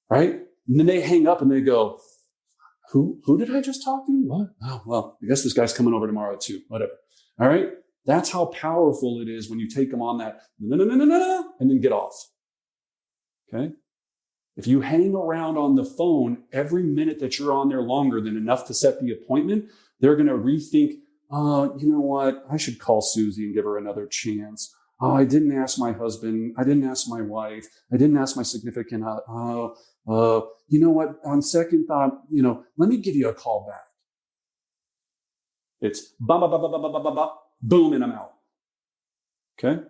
right? And then they hang up and they go, who did I just talk to? What? Oh, well, I guess this guy's coming over tomorrow too. Whatever. All right. That's how powerful it is when you take them on that no, and then get off. Okay? If you hang around on the phone every minute that you're on there longer than enough to set the appointment, they're going to rethink, oh, you know what? I should call Susie and give her another chance. Oh, I didn't ask my husband. I didn't ask my wife. I didn't ask my significant other. You know what? On second thought, let me give you a call back. It's ba ba ba ba ba ba ba ba, boom, and I'm out. Okay?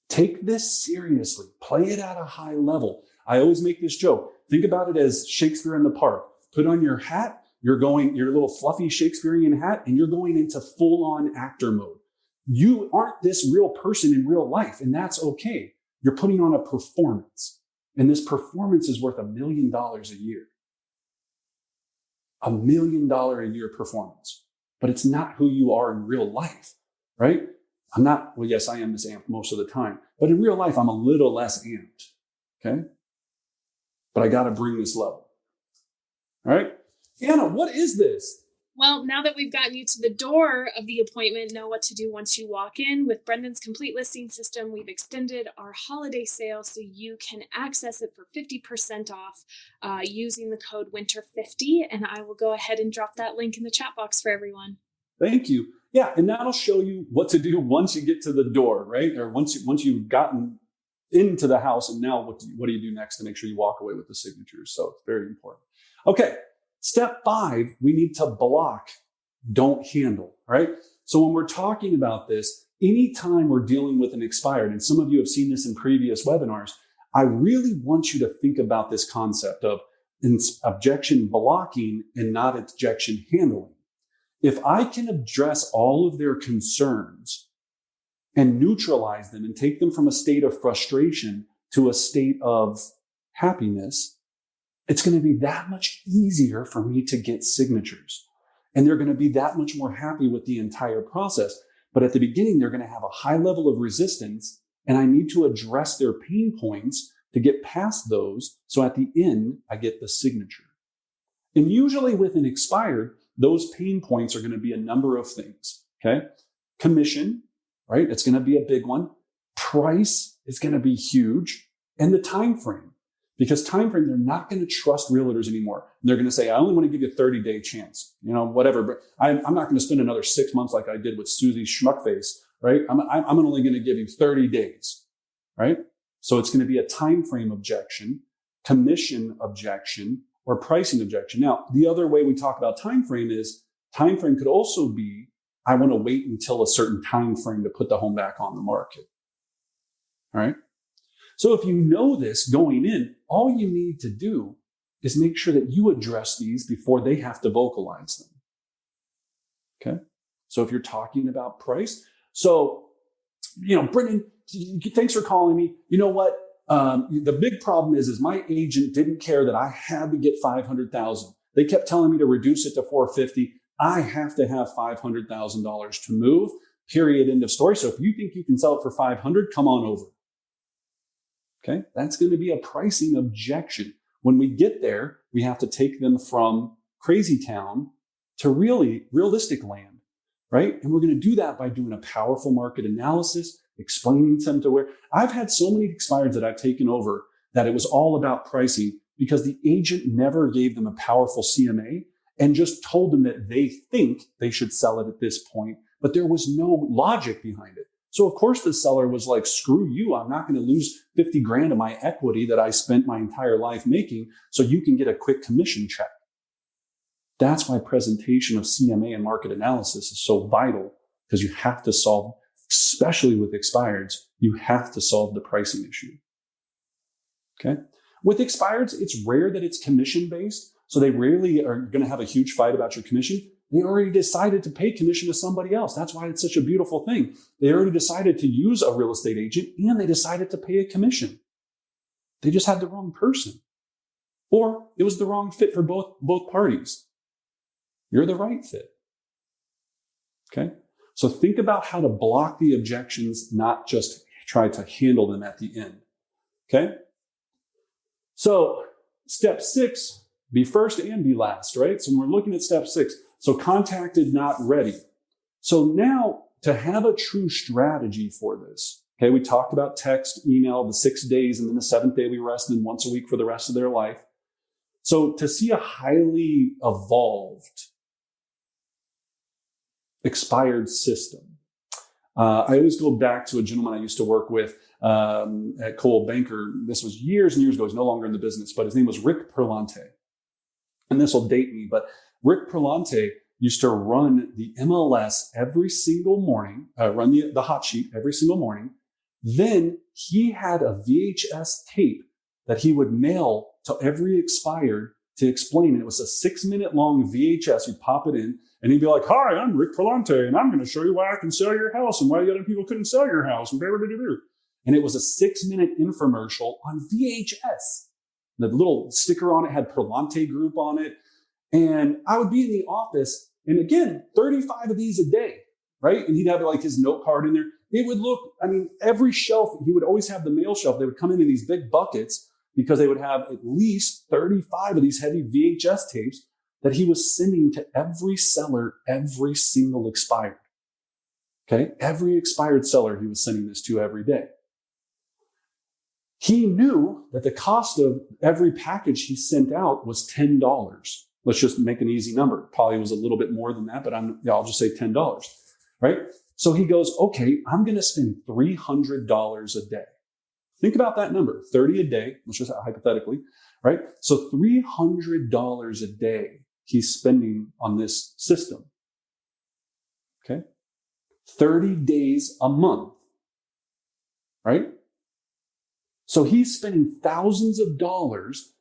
Take this seriously. Play it at a high level. I always make this joke. Think about it as Shakespeare in the Park. Put on your hat. You're going, your little fluffy Shakespearean hat, and you're going into full-on actor mode. You aren't this real person in real life, and that's okay. You're putting on a performance, and this performance is worth $1 million a year. $1 million a year performance, but it's not who you are in real life, right? I'm not, well, yes, I am this amped most of the time, but in real life, I'm a little less amped, okay? But I got to bring this level, all right? Anna, what is this? Well, now that we've gotten you to the door of the appointment, know what to do once you walk in. With Brendan's complete listing system, we've extended our holiday sale so you can access it for 50% off using the code WINTER50. And I will go ahead and drop that link in the chat box for everyone. Thank you. Yeah, and that'll show you what to do once you get to the door, right? Or once you've gotten into the house, and now what do you do next to make sure you walk away with the signatures? So it's very important. Okay. Step 5, we need to block, don't handle, right? So when we're talking about this, anytime we're dealing with an expired, and some of you have seen this in previous webinars, I really want you to think about this concept of objection blocking and not objection handling. If I can address all of their concerns and neutralize them and take them from a state of frustration to a state of happiness, it's going to be that much easier for me to get signatures. And they're going to be that much more happy with the entire process. But at the beginning, they're going to have a high level of resistance, and I need to address their pain points to get past those. So at the end, I get the signature. And usually with an expired, those pain points are going to be a number of things. Okay. Commission, right? It's going to be a big one. Price is going to be huge. And the time frame. Because time frame, they're not going to trust realtors anymore. They're going to say, I only want to give you a 30-day chance, whatever. But I'm not going to spend another 6 months like I did with Susie Schmuckface, right? I'm only going to give you 30 days, right? So it's going to be a time frame objection, commission objection, or pricing objection. Now, the other way we talk about time frame could also be, I want to wait until a certain time frame to put the home back on the market, all right? So if you know this going in, all you need to do is make sure that you address these before they have to vocalize them. Okay. So if you're talking about price, so, Brendan, thanks for calling me. You know what? The big problem is my agent didn't care that I had to get 500,000. They kept telling me to reduce it to 450. I have to have $500,000 to move, period, end of story. So if you think you can sell it for 500, come on over. Okay, that's going to be a pricing objection. When we get there, we have to take them from crazy town to really realistic land, right? And we're going to do that by doing a powerful market analysis, explaining them to where I've had so many expireds that I've taken over that it was all about pricing because the agent never gave them a powerful CMA and just told them that they think they should sell it at this point, but there was no logic behind it. So of course the seller was like, screw you. I'm not going to lose 50 grand of my equity that I spent my entire life making so you can get a quick commission check. That's why presentation of CMA and market analysis is so vital because you have to solve, especially with expireds, you have to solve the pricing issue. Okay. With expireds, it's rare that it's commission based. So they rarely are going to have a huge fight about your commission. They already decided to pay commission to somebody else. That's why it's such a beautiful thing. They already decided to use a real estate agent and they decided to pay a commission. They just had the wrong person. Or it was the wrong fit for both parties. You're the right fit. Okay? So think about how to block the objections, not just try to handle them at the end. Okay? So step 6, be first and be last, right? So when we're looking at step 6, so contacted, not ready. So now to have a true strategy for this, okay, we talked about text, email, the 6 days, and then the 7th day we rest, and then once a week for the rest of their life. So to see a highly evolved expired system, I always go back to a gentleman I used to work with at Coldwell Banker. This was years and years ago. He's no longer in the business, but his name was Rick Perlante. And this will date me, but Rick Perlante used to run the MLS every single morning, run the hot sheet every single morning. Then he had a VHS tape that he would mail to every expired to explain. And it was a 6-minute long VHS. You'd pop it in and he'd be like, "Hi, I'm Rick Perlante, and I'm going to show you why I can sell your house and why the other people couldn't sell your house." And it was a 6-minute infomercial on VHS. The little sticker on it had Perlante Group on it. And I would be in the office, and again, 35 of these a day, right? And he'd have like his note card in there. It would look, every shelf, he would always have the mail shelf. They would come in these big buckets because they would have at least 35 of these heavy VHS tapes that he was sending to every seller, every single expired. Okay? Every expired seller he was sending this to every day. He knew that the cost of every package he sent out was $10. Let's just make an easy number. Probably was a little bit more than that, but I'll just say $10, right? So he goes, okay, I'm going to spend $300 a day. Think about that number, 30 a day, let's just hypothetically, right? So $300 a day he's spending on this system, okay? 30 days a month, right? So he's spending thousands of dollars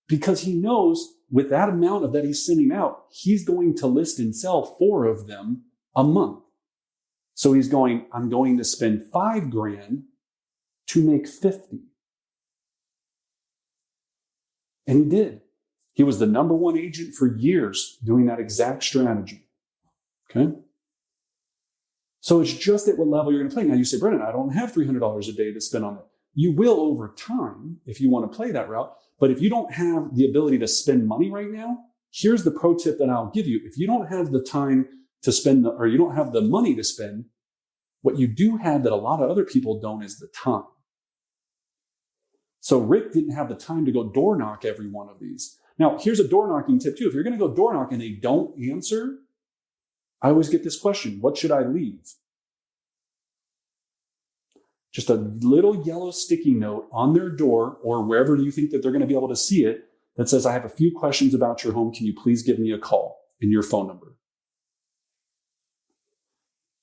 because he knows with that amount of that he's sending out, he's going to list and sell 4 of them a month. So he's going, I'm going to spend $5,000 to make 50. And he did. He was the number one agent for years doing that exact strategy. Okay? So it's just at what level you're going to play. Now you say, "Brennan, I don't have $300 a day to spend on it." You will over time if you want to play that route. But if you don't have the ability to spend money right now, here's the pro tip that I'll give you. If you don't have the time to spend, or you don't have the money to spend, what you do have that a lot of other people don't is the time. So Rick didn't have the time to go door knock every one of these. Now, here's a door knocking tip too. If you're going to go door knock and they don't answer, I always get this question: what should I leave? Just a little yellow sticky note on their door or wherever you think that they're going to be able to see it that says, "I have a few questions about your home. Can you please give me a call?" and your phone number.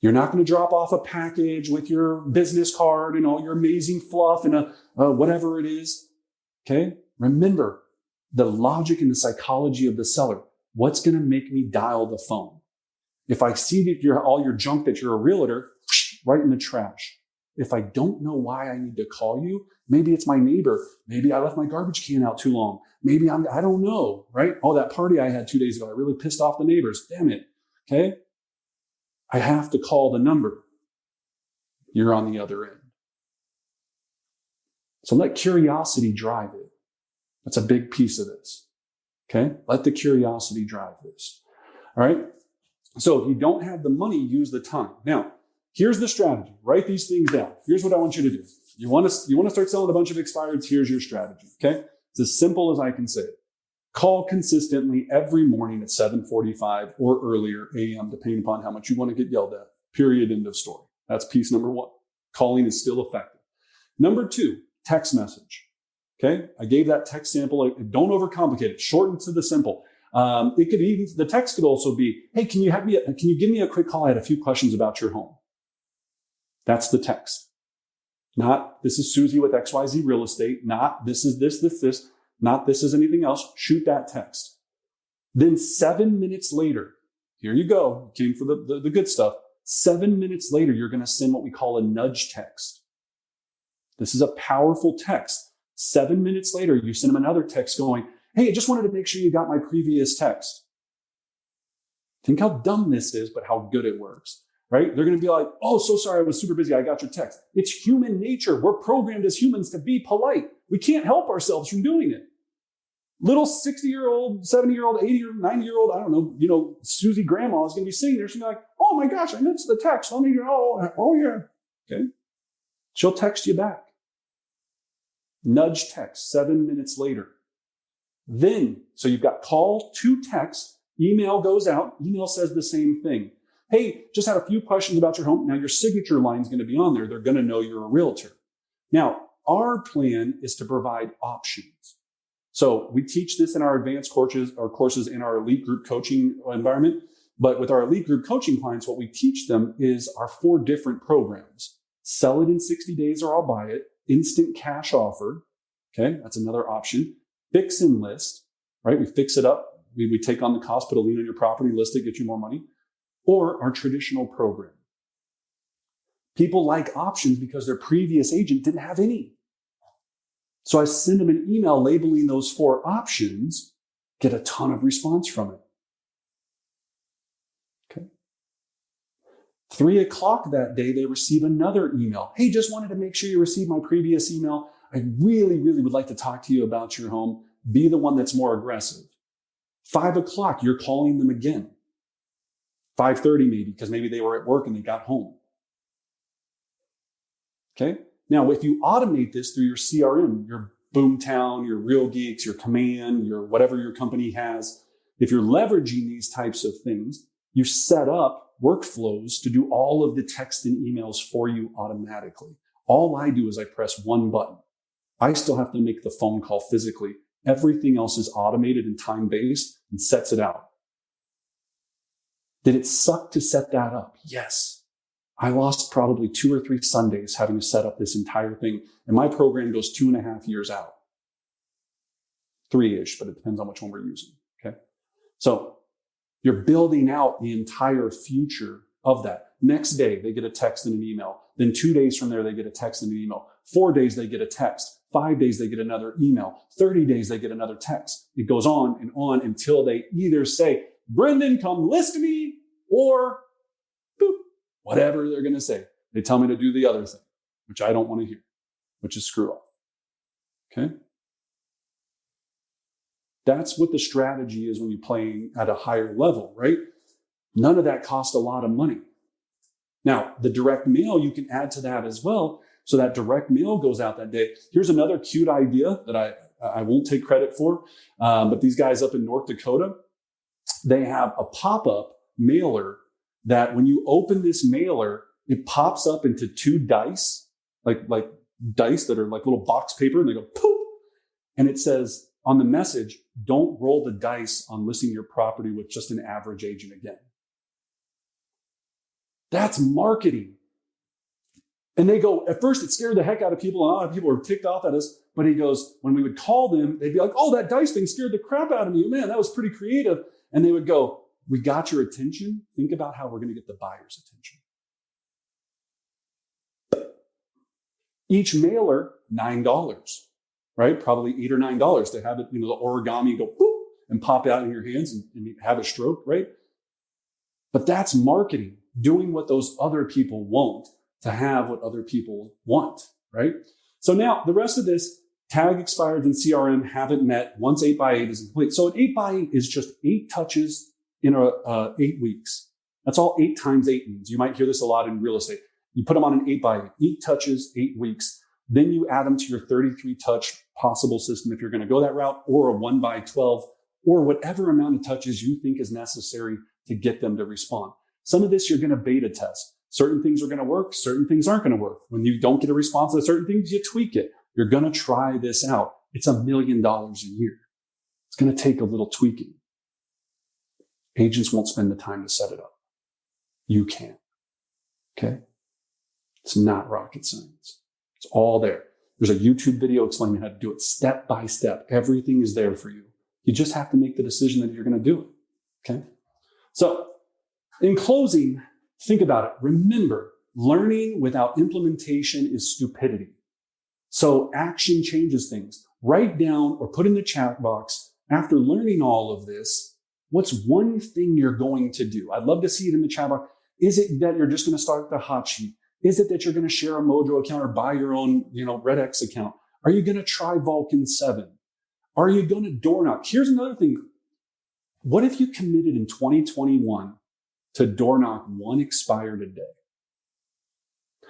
You're not going to drop off a package with your business card and all your amazing fluff and whatever it is. Okay? Remember the logic and the psychology of the seller. What's going to make me dial the phone? If I see that you're all your junk, that you're a realtor, right in the trash. If I don't know why I need to call you, maybe it's my neighbor. Maybe I left my garbage can out too long. Maybe I don't know, right? Oh, that party I had 2 days ago, I really pissed off the neighbors. Damn it. Okay? I have to call the number. You're on the other end. So let curiosity drive it. That's a big piece of this. Okay? Let the curiosity drive this. All right? So if you don't have the money, use the time. Now, here's the strategy. Write these things down. Here's what I want you to do. You want to start selling a bunch of expireds? Here's your strategy. Okay? It's as simple as I can say it. Call consistently every morning at 7:45 or earlier a.m., depending upon how much you want to get yelled at. Period. End of story. That's piece number 1. Calling is still effective. Number 2, text message. Okay? I gave that text sample. Don't overcomplicate it. Shorten to the simple. The text could also be, "Hey, can you give me a quick call? I had a few questions about your home." That's the text. Not, "This is Susie with XYZ Real Estate." Not, "This is this. Not, "This is anything else." Shoot that text. Then 7 minutes later, here you go. Came for the good stuff. 7 minutes later, you're going to send what we call a nudge text. This is a powerful text. 7 minutes later, you send them another text going, "Hey, I just wanted to make sure you got my previous text." Think how dumb this is, but how good it works. Right? They're going to be like, "Oh, so sorry, I was super busy. I got your text." It's human nature. We're programmed as humans to be polite. We can't help ourselves from doing it. Little 60-year-old, 70-year-old, 80 or 90-year-old, I don't know, Susie grandma is going to be sitting there. She's going to be like, oh my gosh, I missed the text. Let me go. Oh yeah. Okay. She'll text you back. Nudge text 7 minutes later. Then, so you've got call to text, email goes out, email says the same thing. Hey, just had a few questions about your home. Now your signature line is going to be on there. They're going to know you're a realtor. Now, our plan is to provide options. So we teach this in our advanced courses or courses in our elite group coaching environment. But with our elite group coaching clients, what we teach them is our 4 different programs. Sell it in 60 days or I'll buy it. Instant cash offer. Okay, that's another option. Fix and list, right? We fix it up. We take on the cost, put a lien on your property, list it, get you more money. Or our traditional program. People like options because their previous agent didn't have any. So I send them an email labeling those 4 options, get a ton of response from it. Okay. 3:00 that day, they receive another email. Hey, just wanted to make sure you received my previous email. I really, really would like to talk to you about your home. Be the one that's more aggressive. 5:00, you're calling them again. 5:30 maybe, because maybe they were at work and they got home. Okay. Now, if you automate this through your CRM, your Boomtown, your Real Geeks, your Command, your whatever your company has, if you're leveraging these types of things, you set up workflows to do all of the text and emails for you automatically. All I do is I press one button. I still have to make the phone call physically. Everything else is automated and time-based and sets it out. Did it suck to set that up? Yes. I lost probably 2 or 3 Sundays having to set up this entire thing. And my program goes 2.5 years out. 3-ish, but it depends on which one we're using. Okay. So you're building out the entire future of that. Next day, they get a text and an email. Then 2 days from there, they get a text and an email. 4 days, they get a text. 5 days, they get another email. 30 days, they get another text. It goes on until they either say, Brendan, come list me, or boop, whatever they're going to say. They tell me to do the other thing, which I don't want to hear, which is screw off. Okay? That's what the strategy is when you're playing at a higher level, right? None of that costs a lot of money. Now, the direct mail, you can add to that as well. So that direct mail goes out that day. Here's another cute idea that I won't take credit for. But these guys up in North Dakota, they have a pop-up mailer that when you open this mailer, it pops up into 2 dice, like dice that are like little box paper, and they go poof. And it says on the message, don't roll the dice on listing your property with just an average agent again. That's marketing. And they go, at first it scared the heck out of people, and a lot of people were ticked off at us. But he goes, when we would call them, they'd be like, oh, that dice thing scared the crap out of me. Man, that was pretty creative. And they would go, we got your attention. Think about how we're going to get the buyer's attention. Each mailer, $9, right? Probably $8 or $9 to have it, the origami go boop and pop out in your hands and have a stroke, right? But that's marketing, doing what those other people won't to have what other people want, right? So now the rest of this, tag expireds and CRM haven't met once 8x8 is complete. So an 8x8 is just 8 touches in 8 weeks. That's all 8 times 8 means. You might hear this a lot in real estate. You put them on an 8x8, 8 touches, 8 weeks. Then you add them to your 33 touch possible system if you're going to go that route, or a 1x12, or whatever amount of touches you think is necessary to get them to respond. Some of this you're going to beta test. Certain things are going to work. Certain things aren't going to work. When you don't get a response to certain things, you tweak it. You're going to try this out. It's $1 million a year. It's going to take a little tweaking. Agents won't spend the time to set it up. You can. Okay? It's not rocket science. It's all there. There's a YouTube video explaining how to do it step by step. Everything is there for you. You just have to make the decision that you're going to do it. Okay? So, in closing, think about it. Remember, learning without implementation is stupidity. So action changes things. Write down or put in the chat box, after learning all of this, what's one thing you're going to do? I'd love to see it in the chat box. Is it that you're just going to start the hot sheet? Is it that you're going to share a Mojo account or buy your own, Red X account? Are you going to try Vulcan 7? Are you going to door knock? Here's another thing. What if you committed in 2021 to door knock one expired a day.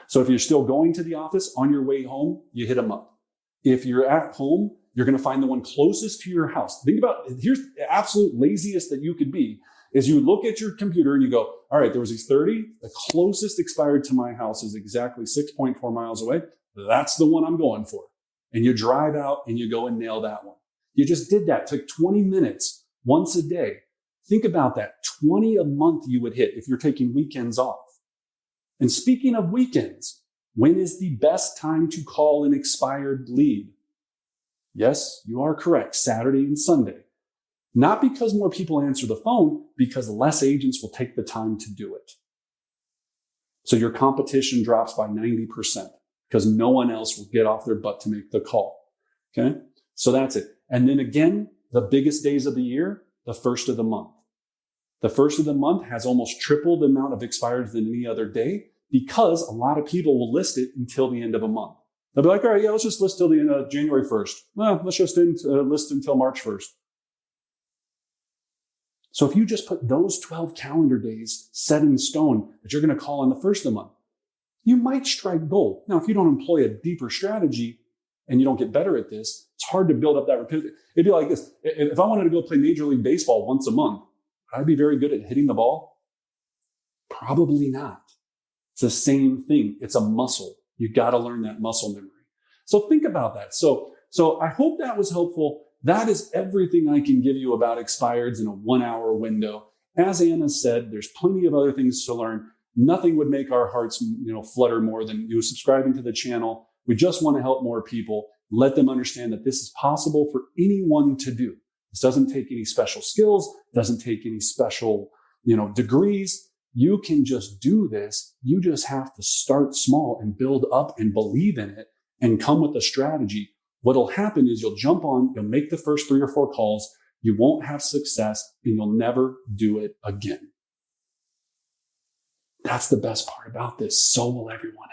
So if you're still going to the office, on your way home, you hit them up. If you're at home, you're going to find the one closest to your house. Think about, here's the absolute laziest that you could be, is you look at your computer and you go, all right, there was these 30. The closest expired to my house is exactly 6.4 miles away. That's the one I'm going for. And you drive out and you go and nail that one. You just did that. It took 20 minutes once a day. Think about that. 20 a month you would hit if you're taking weekends off. And speaking of weekends, when is the best time to call an expired lead? Yes, you are correct. Saturday and Sunday. Not because more people answer the phone, because less agents will take the time to do it. So your competition drops by 90% because no one else will get off their butt to make the call. Okay? So that's it. And then again, the biggest days of the year, the first of the month. The first of the month has almost triple the amount of expireds than any other day because a lot of people will list it until the end of a month. They'll be like, all right, yeah, let's just list till the end of January 1st. Well, let's just list until March 1st. So if you just put those 12 calendar days set in stone that you're going to call on the first of the month, you might strike gold. Now, if you don't employ a deeper strategy and you don't get better at this, it's hard to build up that rapidity. It'd be like this. If I wanted to go play Major League Baseball once a month, would I be very good at hitting the ball? Probably not. It's the same thing. It's a muscle. You got to learn that muscle memory. So think about that. So I hope that was helpful. That is everything I can give you about expireds in a 1 hour window. As Anna said, there's plenty of other things to learn. Nothing would make our hearts, flutter more than you subscribing to the channel. We just want to help more people, let them understand that this is possible for anyone to do. This doesn't take any special skills, doesn't take any special, degrees. You can just do this. You just have to start small and build up and believe in it and come with a strategy. What'll happen is you'll jump on, you'll make the first 3 or 4 calls, you won't have success, and you'll never do it again. That's the best part about this. So will everyone